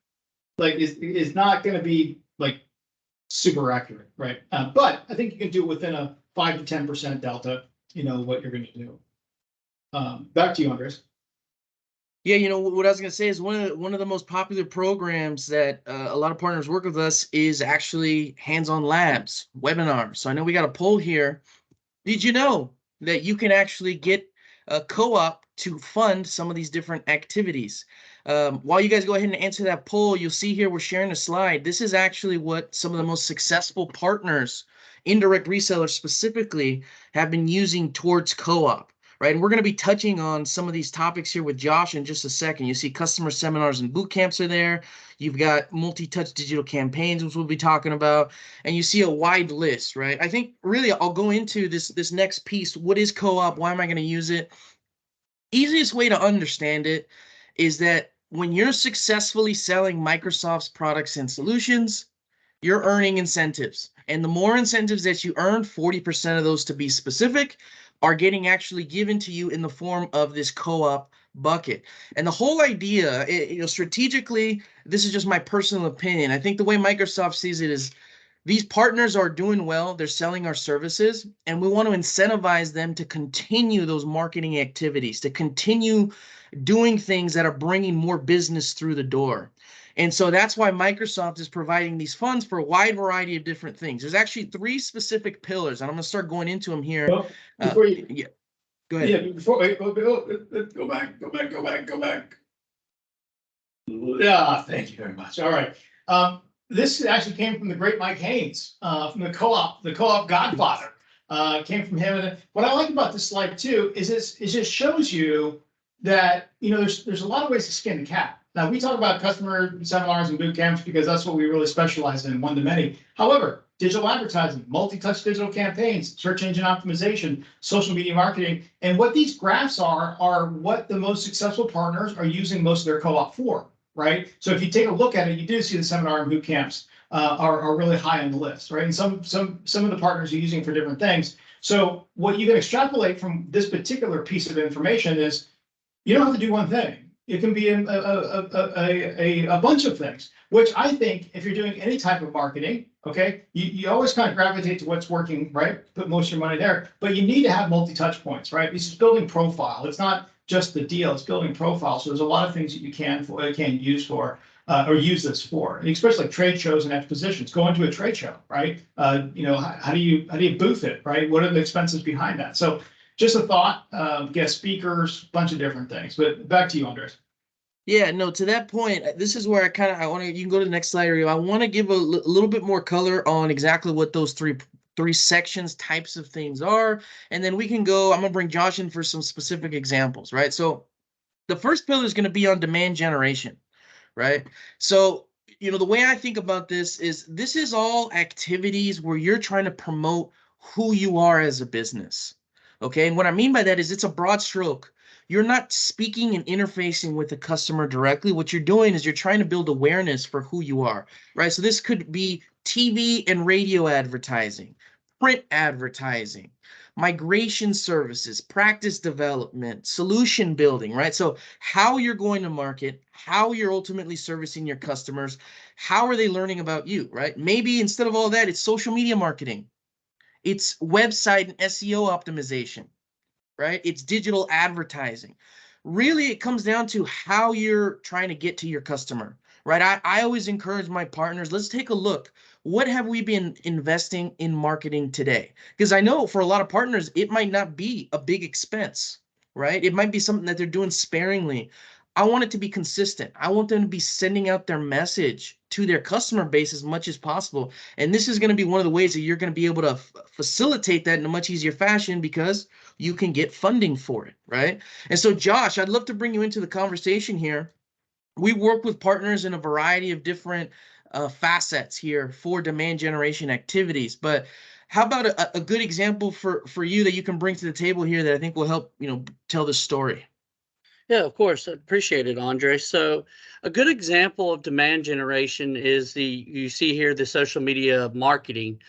going to be like super accurate, right? But I think you can do it within a 5 to 10% delta. What you're going to do. Back to you, Andres. Yeah, what I was going to say is one of the most popular programs that a lot of partners work with us is actually hands-on labs, webinars. So I know we got a poll here. Did you know that you can actually get a co-op to fund some of these different activities? While you guys go ahead and answer that poll, you'll see here we're sharing a slide. This is actually what some of the most successful partners, indirect resellers specifically, have been using towards co-op, right? And we're going to be touching on some of these topics here with Josh in just a second. You see customer seminars and boot camps are there. You've got multi-touch digital campaigns, which we'll be talking about, and you see a wide list, right? I think really I'll go into this next piece. What is co-op? Why am I going to use it? Easiest way to understand it is that when you're successfully selling Microsoft's products and solutions, you're earning incentives. And the more incentives that you earn, 40% of those to be specific, are getting actually given to you in the form of this co-op bucket. And the whole idea, strategically, this is just my personal opinion. I think the way Microsoft sees it is these partners are doing well, they're selling our services, and we want to incentivize them to continue those marketing activities, to continue doing things that are bringing more business through the door. And so that's why Microsoft is providing these funds for a wide variety of different things. There's actually 3 specific pillars, and I'm going to start going into them here. Well, before you, yeah, go ahead. yeah, before wait, go back. Yeah, thank you very much. All right. This actually came from the great Mike Haynes, from the co-op godfather. Came from him. And what I like about this slide too is it just shows you that there's a lot of ways to skin the cat. Now we talk about customer seminars and boot camps because that's what we really specialize in, one to many. However, digital advertising, multi-touch digital campaigns, search engine optimization, social media marketing, and what these graphs are what the most successful partners are using most of their co-op for, right? So if you take a look at it, you do see the seminar and boot camps are really high on the list, right? And some of the partners are using for different things. So what you can extrapolate from this particular piece of information is you don't have to do one thing. It can be a bunch of things, which I think if you're doing any type of marketing, okay, you always kind of gravitate to what's working, right? Put most of your money there, but you need to have multi-touch points, right? This is building profile. It's not just the deal, it's building profile. So there's a lot of things that you can use for, or use this for, and especially like trade shows and expositions. Go into a trade show, right? How do you booth it, right? What are the expenses behind that? So just a thought, guest speakers, bunch of different things. But back to you, Andres. Yeah, no, to that point, this is where I want to, you can go to the next slide, I want to give a little bit more color on exactly what those three sections, types of things are. And then we can go, I'm going to bring Josh in for some specific examples, right? So the first pillar is going to be on demand generation, right? So, the way I think about this is all activities where you're trying to promote who you are as a business. Okay, and what I mean by that is it's a broad stroke. You're not speaking and interfacing with the customer directly. What you're doing is you're trying to build awareness for who you are, right? So this could be TV and radio advertising, print advertising, migration services, practice development, solution building, right? So how you're going to market, how you're ultimately servicing your customers, how are they learning about you, right? Maybe instead of all that, it's social media marketing. It's website and SEO optimization, right? It's digital advertising. Really, it comes down to how you're trying to get to your customer, right? I always encourage my partners, let's take a look. What have we been investing in marketing today? Because I know for a lot of partners, it might not be a big expense, right? It might be something that they're doing sparingly. I want it to be consistent. I want them to be sending out their message to their customer base as much as possible. And this is going to be one of the ways that you're going to be able to facilitate that in a much easier fashion because you can get funding for it, right? And so, Josh, I'd love to bring you into the conversation here. We work with partners in a variety of different facets here for demand generation activities. But how about a good example for you that you can bring to the table here that I think will help, tell the story? Yeah, of course. I appreciate it, Andre. So a good example of demand generation is you see here, the social media marketing.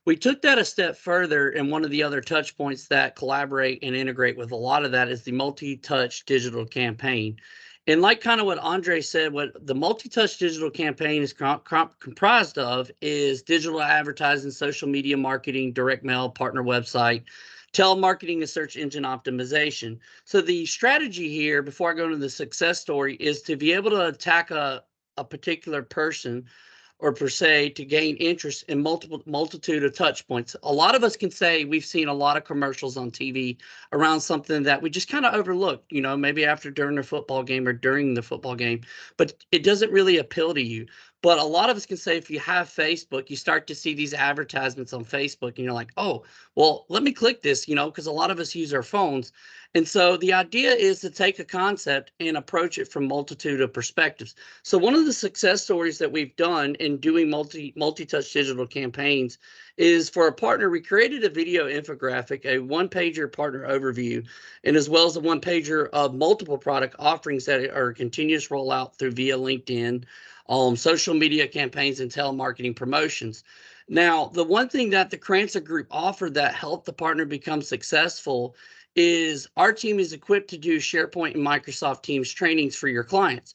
We took that a step further, and one of the other touch points that collaborate and integrate with a lot of that is the multi-touch digital campaign. And like kind of what Andre said, what the multi-touch digital campaign is comprised of is digital advertising, social media marketing, direct mail, partner website, telemarketing, and search engine optimization. So the strategy here, before I go into the success story, is to be able to attack a particular person or per se to gain interest in multitude of touch points. A lot of us can say we've seen a lot of commercials on TV around something that we just kind of overlook, maybe during a football game or during the football game, but it doesn't really appeal to you. But a lot of us can say if you have Facebook, you start to see these advertisements on Facebook and you're like, oh, well, let me click this, you know, because a lot of us use our phones. And so the idea is to take a concept and approach it from multitude of perspectives. So one of the success stories that we've done in doing multi-touch digital campaigns is for a partner, we created a video infographic, a one-pager partner overview, and as well as a one-pager of multiple product offerings that are continuous rollout through via LinkedIn, social media campaigns, and telemarketing promotions. Now, the one thing that the Crancer Group offered that helped the partner become successful is our team is equipped to do SharePoint and Microsoft Teams trainings for your clients.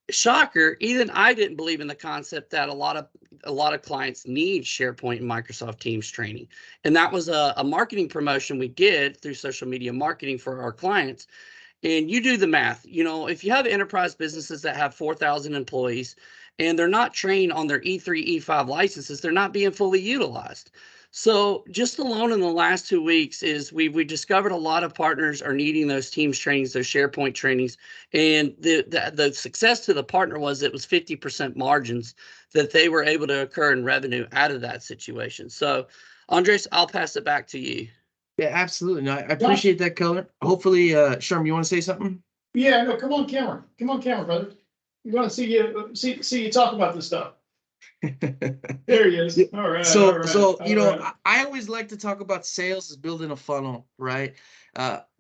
Shocker, even I didn't believe in the concept that a lot of clients need SharePoint and Microsoft Teams training. And that was a marketing promotion we did through social media marketing for our clients. And you do the math, you know, if you have enterprise businesses that have 4,000 employees and they're not trained on their E3, E5 licenses, they're not being fully utilized. So just alone in the last 2 weeks is we discovered a lot of partners are needing those Teams trainings, those SharePoint trainings. And the success to the partner was it was 50% margins that they were able to occur in revenue out of that situation. So Andres, I'll pass it back to you. Yeah, absolutely. No, I appreciate that color. Hopefully, Sherman, you want to say something? Yeah, no, come on camera, brother. We want to see you talk about this stuff. There he is. All right. So you know, I always like to talk about sales as building a funnel, right?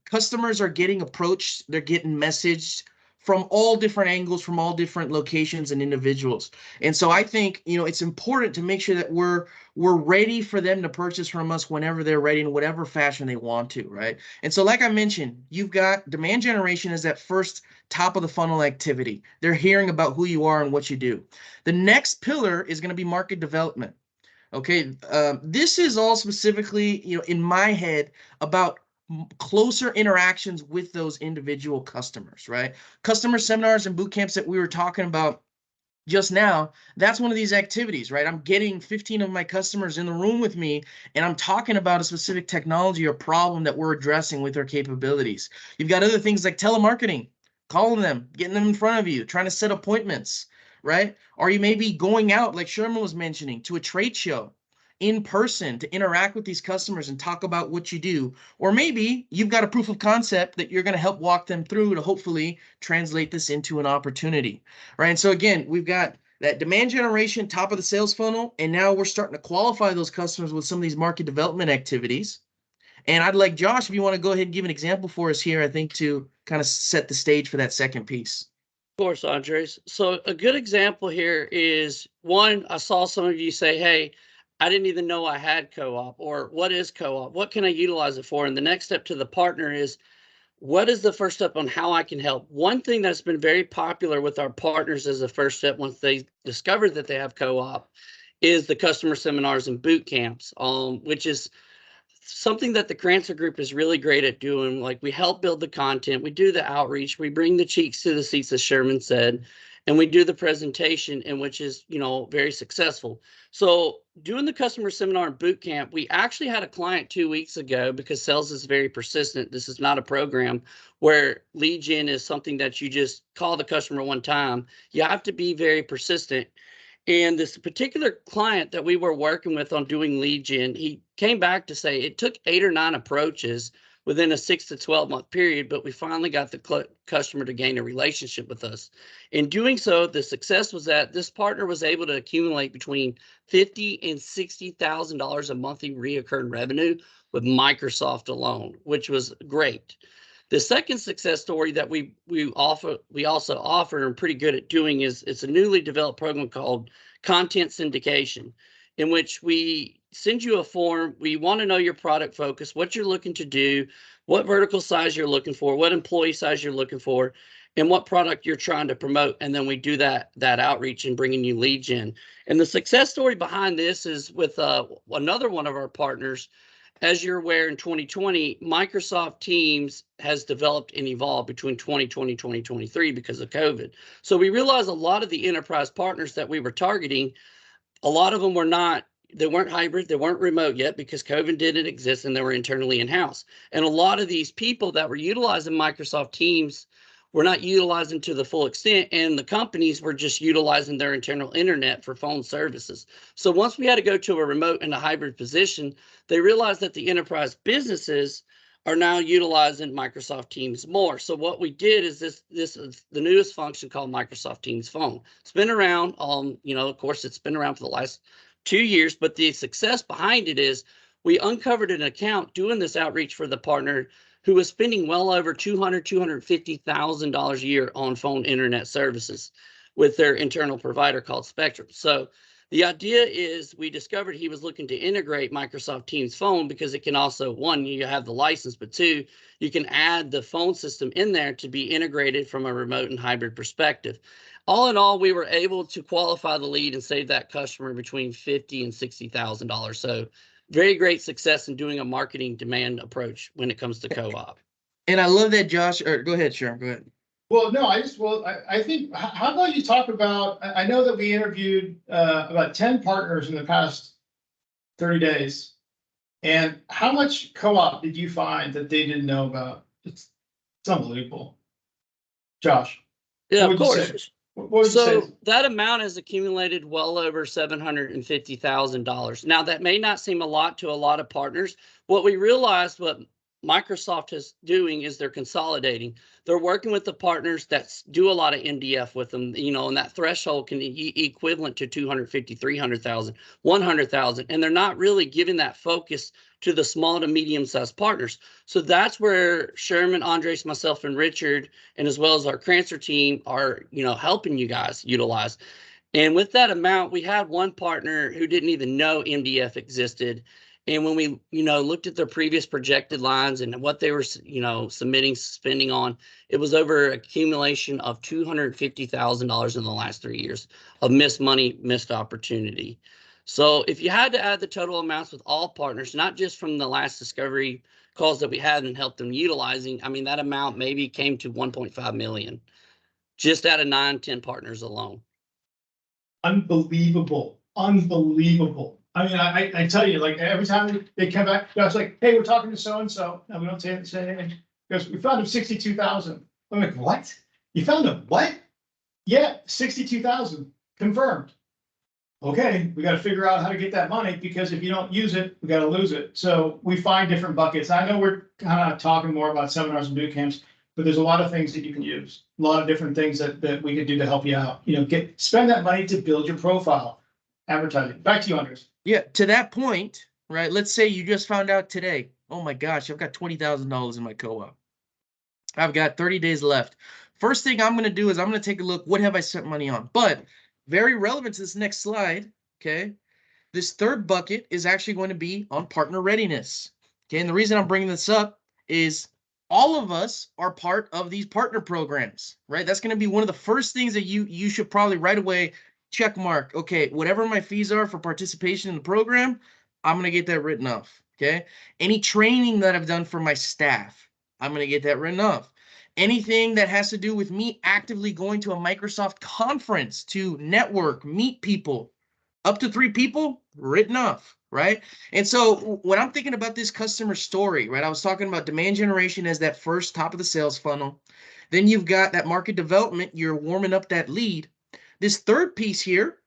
Customers are getting approached, they're getting messaged from all different angles, from all different locations and individuals. And so I think, you know, it's important to make sure that we're ready for them to purchase from us whenever they're ready in whatever fashion they want to, right? And so like I mentioned, you've got demand generation as that first top of the funnel activity. They're hearing about who you are and what you do. The next pillar is going to be market development. Okay, this is all specifically, you know, in my head about closer interactions with those individual customers, right? Customer seminars and boot camps that we were talking about just now, that's one of these activities, right? I'm getting 15 of my customers in the room with me, and I'm talking about a specific technology or problem that we're addressing with our capabilities. You've got other things like telemarketing, calling them, getting them in front of you, trying to set appointments, right? Or you may be going out, like Sherman was mentioning, to a trade show in person to interact with these customers and talk about what you do. Or maybe you've got a proof of concept that you're going to help walk them through to hopefully translate this into an opportunity, right? And so again, we've got that demand generation, top of the sales funnel, and now we're starting to qualify those customers with some of these market development activities. And I'd like Josh, if you want to go ahead and give an example for us here, I think to kind of set the stage for that second piece. Of course, Andres. So a good example here is one, I saw some of you say, hey, I didn't even know I had co-op, or what is co-op? What can I utilize it for? And the next step to the partner is, what is the first step on how I can help? One thing that's been very popular with our partners as a first step once they discover that they have co-op is the customer seminars and boot camps, which is something that the Crancer Group is really great at doing. Like, we help build the content, we do the outreach, we bring the cheeks to the seats, as Sherman said, and we do the presentation, and which is, you know, very successful. So doing the customer seminar and boot camp, we actually had a client 2 weeks ago, because sales is very persistent. This is not a program where lead gen is something that you just call the customer one time. You have to be very persistent. And this particular client that we were working with on doing lead gen, he came back to say it took 8 or 9 approaches within a 6 to 12 month period, but we finally got the customer to gain a relationship with us. In doing so, the success was that this partner was able to accumulate between $50,000 and $60,000 a monthly reoccurring revenue with Microsoft alone, which was great. The second success story that we also offer and are pretty good at doing is it's a newly developed program called content syndication, in which we send you a form. We want to know your product focus, what you're looking to do, what vertical size you're looking for, what employee size you're looking for, and what product you're trying to promote. And then we do that outreach and bringing you lead gen. And the success story behind this is with another one of our partners. As you're aware, in 2020, Microsoft Teams has developed and evolved between 2020 and 2023 because of COVID. So we realized a lot of the enterprise partners that we were targeting, a lot of them they weren't hybrid, they weren't remote yet because COVID didn't exist, and they were internally in-house. And a lot of these people that were utilizing Microsoft Teams were not utilizing to the full extent, and the companies were just utilizing their internal internet for phone services. So once we had to go to a remote and a hybrid position, they realized that the enterprise businesses are now utilizing Microsoft Teams more. So what we did is this is the newest function called Microsoft Teams Phone. It's been around, of course, it's been around for the last 2 years, but the success behind it is we uncovered an account doing this outreach for the partner who was spending well over $250,000 a year on phone internet services with their internal provider called Spectrum. So the idea is we discovered he was looking to integrate Microsoft Teams Phone because it can also, one, you have the license, but two, you can add the phone system in there to be integrated from a remote and hybrid perspective. All in all, we were able to qualify the lead and save that customer between $50,000 and $60,000. So very great success in doing a marketing demand approach when it comes to co-op. And I love that, Josh. Or go ahead, Sherman. Go ahead. Well, no, I think, how about you talk about, I know that we interviewed about 10 partners in the past 30 days. And how much co-op did you find that they didn't know about? It's unbelievable. Josh. Yeah, What of would you course. say? What would you say? So that amount has accumulated well over $750,000. Now, that may not seem a lot to a lot of partners. What we realized, what Microsoft is doing is they're consolidating. They're working with the partners that do a lot of MDF with them, and that threshold can be equivalent to 250, 300,000, 100,000. And they're not really giving that focus to the small to medium sized partners. So that's where Sherman, Andres, myself, and Richard, and as well as our Crancer team are, helping you guys utilize. And with that amount, we had one partner who didn't even know MDF existed. And when we, looked at their previous projected lines and what they were, spending on, it was over accumulation of $250,000 in the last 3 years of missed money, missed opportunity. So if you had to add the total amounts with all partners, not just from the last discovery calls that we had and helped them utilizing, that amount maybe came to 1.5 million, just out of 9-10 partners alone. Unbelievable. I tell you, like every time they come back, I was like, hey, we're talking to so-and-so. No, we don't say anything. Because we found him 62,000. I'm like, what? You found him what? Yeah, 62,000 confirmed. Okay, we got to figure out how to get that money, because if you don't use it, we got to lose it. So we find different buckets. I know we're kind of talking more about seminars and boot camps, but there's a lot of things that you can use. A lot of different things that we can do to help you out. Spend that money to build your profile. Advertising. Back to you, Andres. Yeah, to that point, right? Let's say you just found out today, oh my gosh, I've got $20,000 in my co-op. I've got 30 days left. First thing I'm going to do is I'm going to take a look, what have I spent money on? But very relevant to this next slide, okay? This third bucket is actually going to be on partner readiness. Okay, and the reason I'm bringing this up is all of us are part of these partner programs, right? That's going to be one of the first things that you should probably right away check mark. Okay, whatever my fees are for participation in the program, I'm going to get that written off, okay? Any training that I've done for my staff, I'm going to get that written off. Anything that has to do with me actively going to a Microsoft conference to network, meet people, up to 3 people, written off, right? And so when I'm thinking about this customer story, right, I was talking about demand generation as that first top of the sales funnel. Then you've got that market development. You're warming up that lead. This third piece here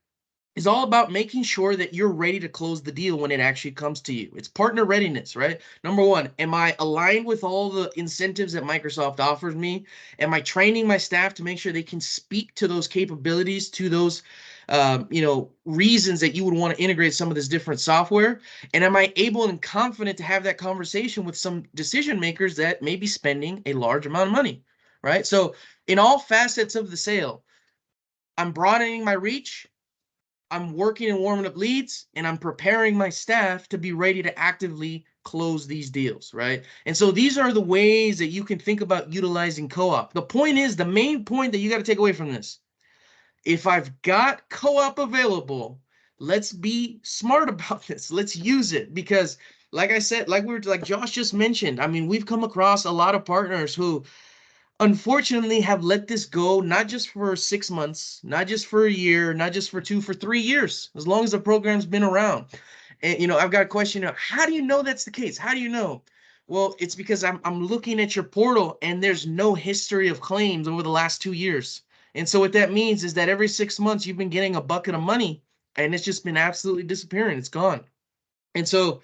is all about making sure that you're ready to close the deal when it actually comes to you. It's partner readiness, right? Number one, am I aligned with all the incentives that Microsoft offers me? Am I training my staff to make sure they can speak to those capabilities, to those reasons that you would want to integrate some of this different software? And am I able and confident to have that conversation with some decision makers that may be spending a large amount of money, right? So in all facets of the sale, I'm broadening my reach, I'm working and warming up leads, and I'm preparing my staff to be ready to actively close these deals, right? And so these are the ways that you can think about utilizing co-op. The point is, the main point that you got to take away from this, if I've got co-op available, let's be smart about this. Let's use it, because like I said, like Josh just mentioned, we've come across a lot of partners who unfortunately have let this go, not just for 6 months, not just for a year, not just for 2, for 3 years, as long as the program's been around. And I've got a question, how do you know that's the case? How do you know? Well, it's because I'm looking at your portal and there's no history of claims over the last 2 years. And so what that means is that every 6 months you've been getting a bucket of money and it's just been absolutely disappearing. It's gone. And so,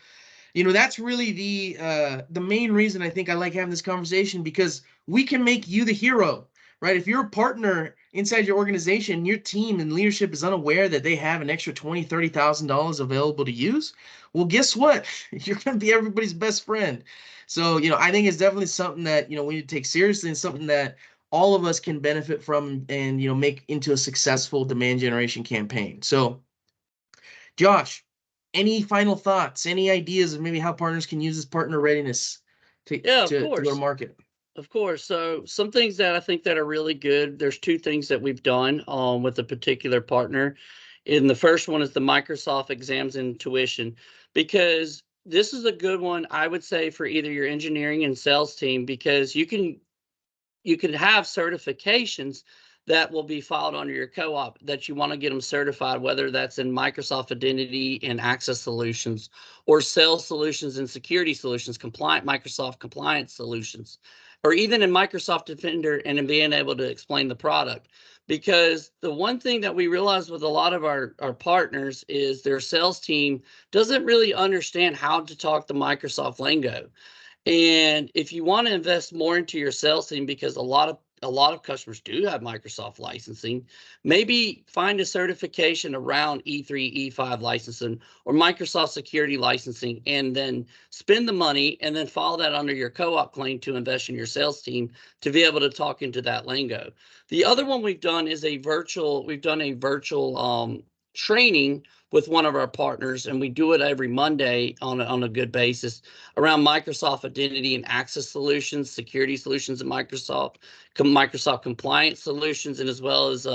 that's really the main reason I think I like having this conversation, because we can make you the hero, right? If you're a partner inside your organization, your team and leadership is unaware that they have an extra $20,000, $30,000 available to use, well, guess what? You're going to be everybody's best friend. So, I think it's definitely something that, we need to take seriously, and something that all of us can benefit from and, make into a successful demand generation campaign. So, Josh, any final thoughts, any ideas of maybe how partners can use this partner readiness to Yeah, of to go to course. market? Of course. So some things that I think that are really good. There's two things that we've done with a particular partner. And the first one is the Microsoft exams and tuition, because this is a good one, I would say, for either your engineering and sales team, because you can have certifications that will be filed under your co-op that you want to get them certified, whether that's in Microsoft Identity and Access Solutions, or Sales Solutions and Security Solutions, Microsoft Compliance Solutions, or even in Microsoft Defender, and in being able to explain the product. Because the one thing that we realize with a lot of our partners is their sales team doesn't really understand how to talk the Microsoft lingo. And if you want to invest more into your sales team, because a lot of customers do have Microsoft licensing, maybe find a certification around E3, E5 licensing or Microsoft security licensing, and then spend the money and then follow that under your co-op claim to invest in your sales team to be able to talk into that lingo. The other one we've done is a virtual training with one of our partners, and we do it every Monday on a good basis around Microsoft Identity and Access Solutions, security solutions at Microsoft Compliance Solutions, and as well as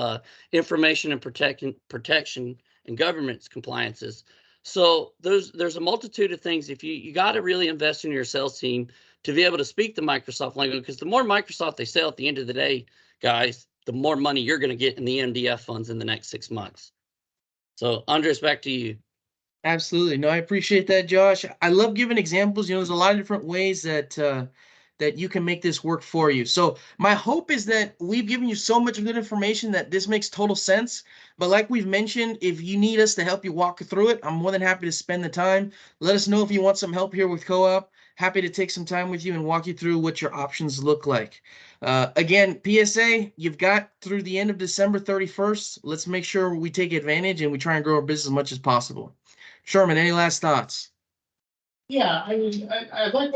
information and protection and governance compliances. So there's a multitude of things. If you got to really invest in your sales team to be able to speak the Microsoft language, because the more Microsoft they sell at the end of the day, guys, the more money you're going to get in the MDF funds in the next 6 months. So, Andres, back to you. Absolutely. No, I appreciate that, Josh. I love giving examples. There's a lot of different ways that you can make this work for you. So my hope is that we've given you so much good information that this makes total sense. But like we've mentioned, if you need us to help you walk through it, I'm more than happy to spend the time. Let us know if you want some help here with co-op. Happy to take some time with you and walk you through what your options look like. Again, PSA, you've got through the end of December 31st. Let's make sure we take advantage and we try and grow our business as much as possible. Sherman, any last thoughts? Yeah, I mean, I like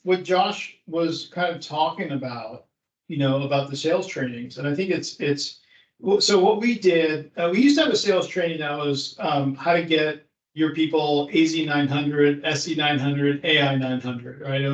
what Josh was kind of talking about, about the sales trainings. And I think so what we did, we used to have a sales training that was how to get your people AZ 900, SC 900, AI 900, right? It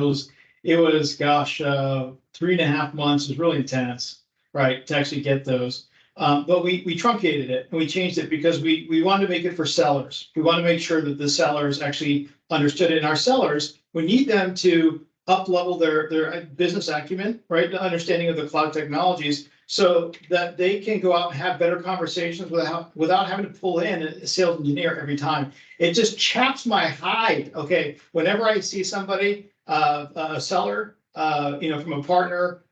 was gosh, 3.5 months. It was really intense, right, to actually get those. But we truncated it and we changed it because we wanted to make it for sellers. We want to make sure that the sellers actually understood it. And our sellers, we need them to up-level their business acumen, right? The understanding of the cloud technologies, so that they can go out and have better conversations without having to pull in a sales engineer every time. It just chaps my hide. Okay, whenever I see somebody, a seller, from a partner,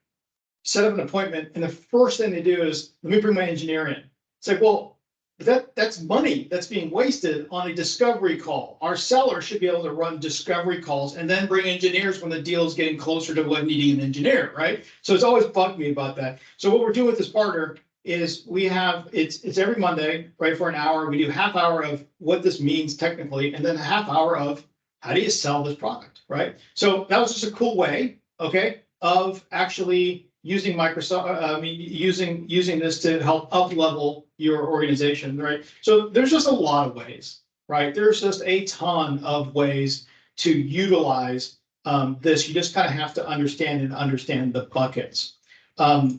set up an appointment, and the first thing they do is, let me bring my engineer in. It's like, well, that's money that's being wasted on a discovery call. Our seller should be able to run discovery calls and then bring engineers when the deal is getting closer to what needing an engineer, right? So it's always bugged me about that. So what we're doing with this partner is it's every Monday, right, for an hour. We do half hour of what this means technically, and then a half hour of how do you sell this product, right? So that was just a cool way, okay, of actually using Microsoft, using this to help up-level your organization, right? So there's just a lot of ways, right? There's just a ton of ways to utilize this. You just kind of have to understand the buckets to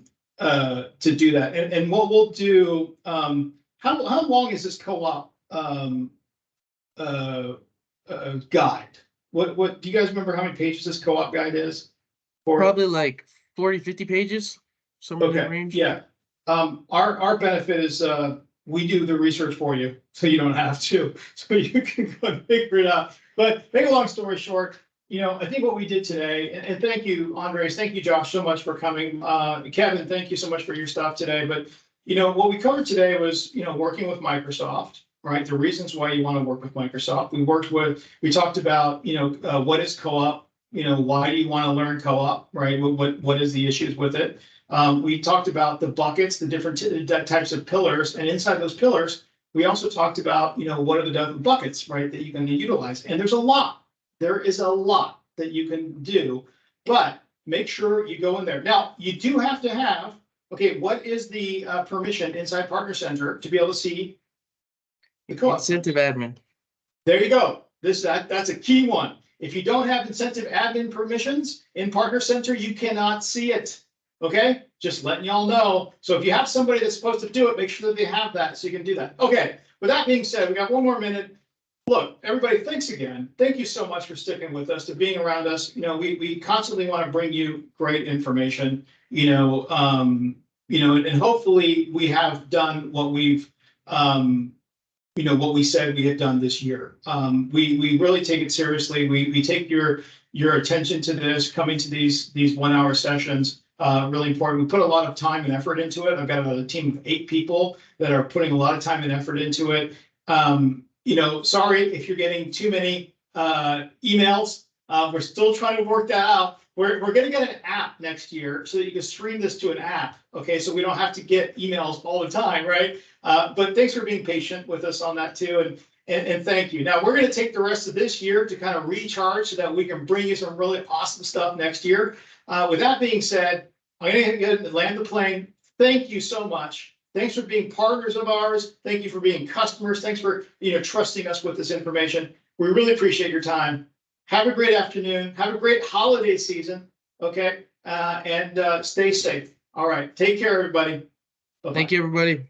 do that. And what we'll do, how long is this co-op guide? What do you guys remember how many pages this co-op guide is? Probably like 40, 50 pages, somewhere in that range. Yeah. Our benefit is we do the research for you, so you don't have to. So you can go and figure it out. But make a long story short, I think what we did today, and thank you, Andres, thank you, Josh, so much for coming. Kevin, thank you so much for your stuff today. But, what we covered today was, working with Microsoft, right? The reasons why you want to work with Microsoft. We talked about, what is co-op? Why do you want to learn co-op, right? What is the issues with it? We talked about the buckets, the different types of pillars, and inside those pillars, we also talked about, what are the different buckets, right, that you can utilize. And there's a lot. There is a lot that you can do, but make sure you go in there. Now, you do have to have, okay, what is the permission inside Partner Center to be able to see the co-op? Incentive admin. There you go. That's a key one. If you don't have incentive admin permissions in Partner Center, you cannot see it. Okay, just letting y'all know. So if you have somebody that's supposed to do it, make sure that they have that so you can do that. Okay, with that being said, we got one more minute. Look, everybody, thanks again. Thank you so much for sticking with us, to being around us. We constantly want to bring you great information, and hopefully we have done what we've, what we said we had done this year. We really take it seriously. We take your attention to this, coming to these 1 hour sessions, really important. We put a lot of time and effort into it. I've got a team of 8 people that are putting a lot of time and effort into it. Sorry if you're getting too many emails. We're still trying to work that out. We're going to get an app next year so that you can stream this to an app. Okay, so we don't have to get emails all the time, right? But thanks for being patient with us on that too, and thank you. Now we're going to take the rest of this year to kind of recharge so that we can bring you some really awesome stuff next year. With that being said, I'm going to land the plane. Thank you so much. Thanks for being partners of ours. Thank you for being customers. Thanks for trusting us with this information. We really appreciate your time. Have a great afternoon. Have a great holiday season. Okay, and stay safe. All right. Take care, everybody. Bye-bye. Thank you, everybody.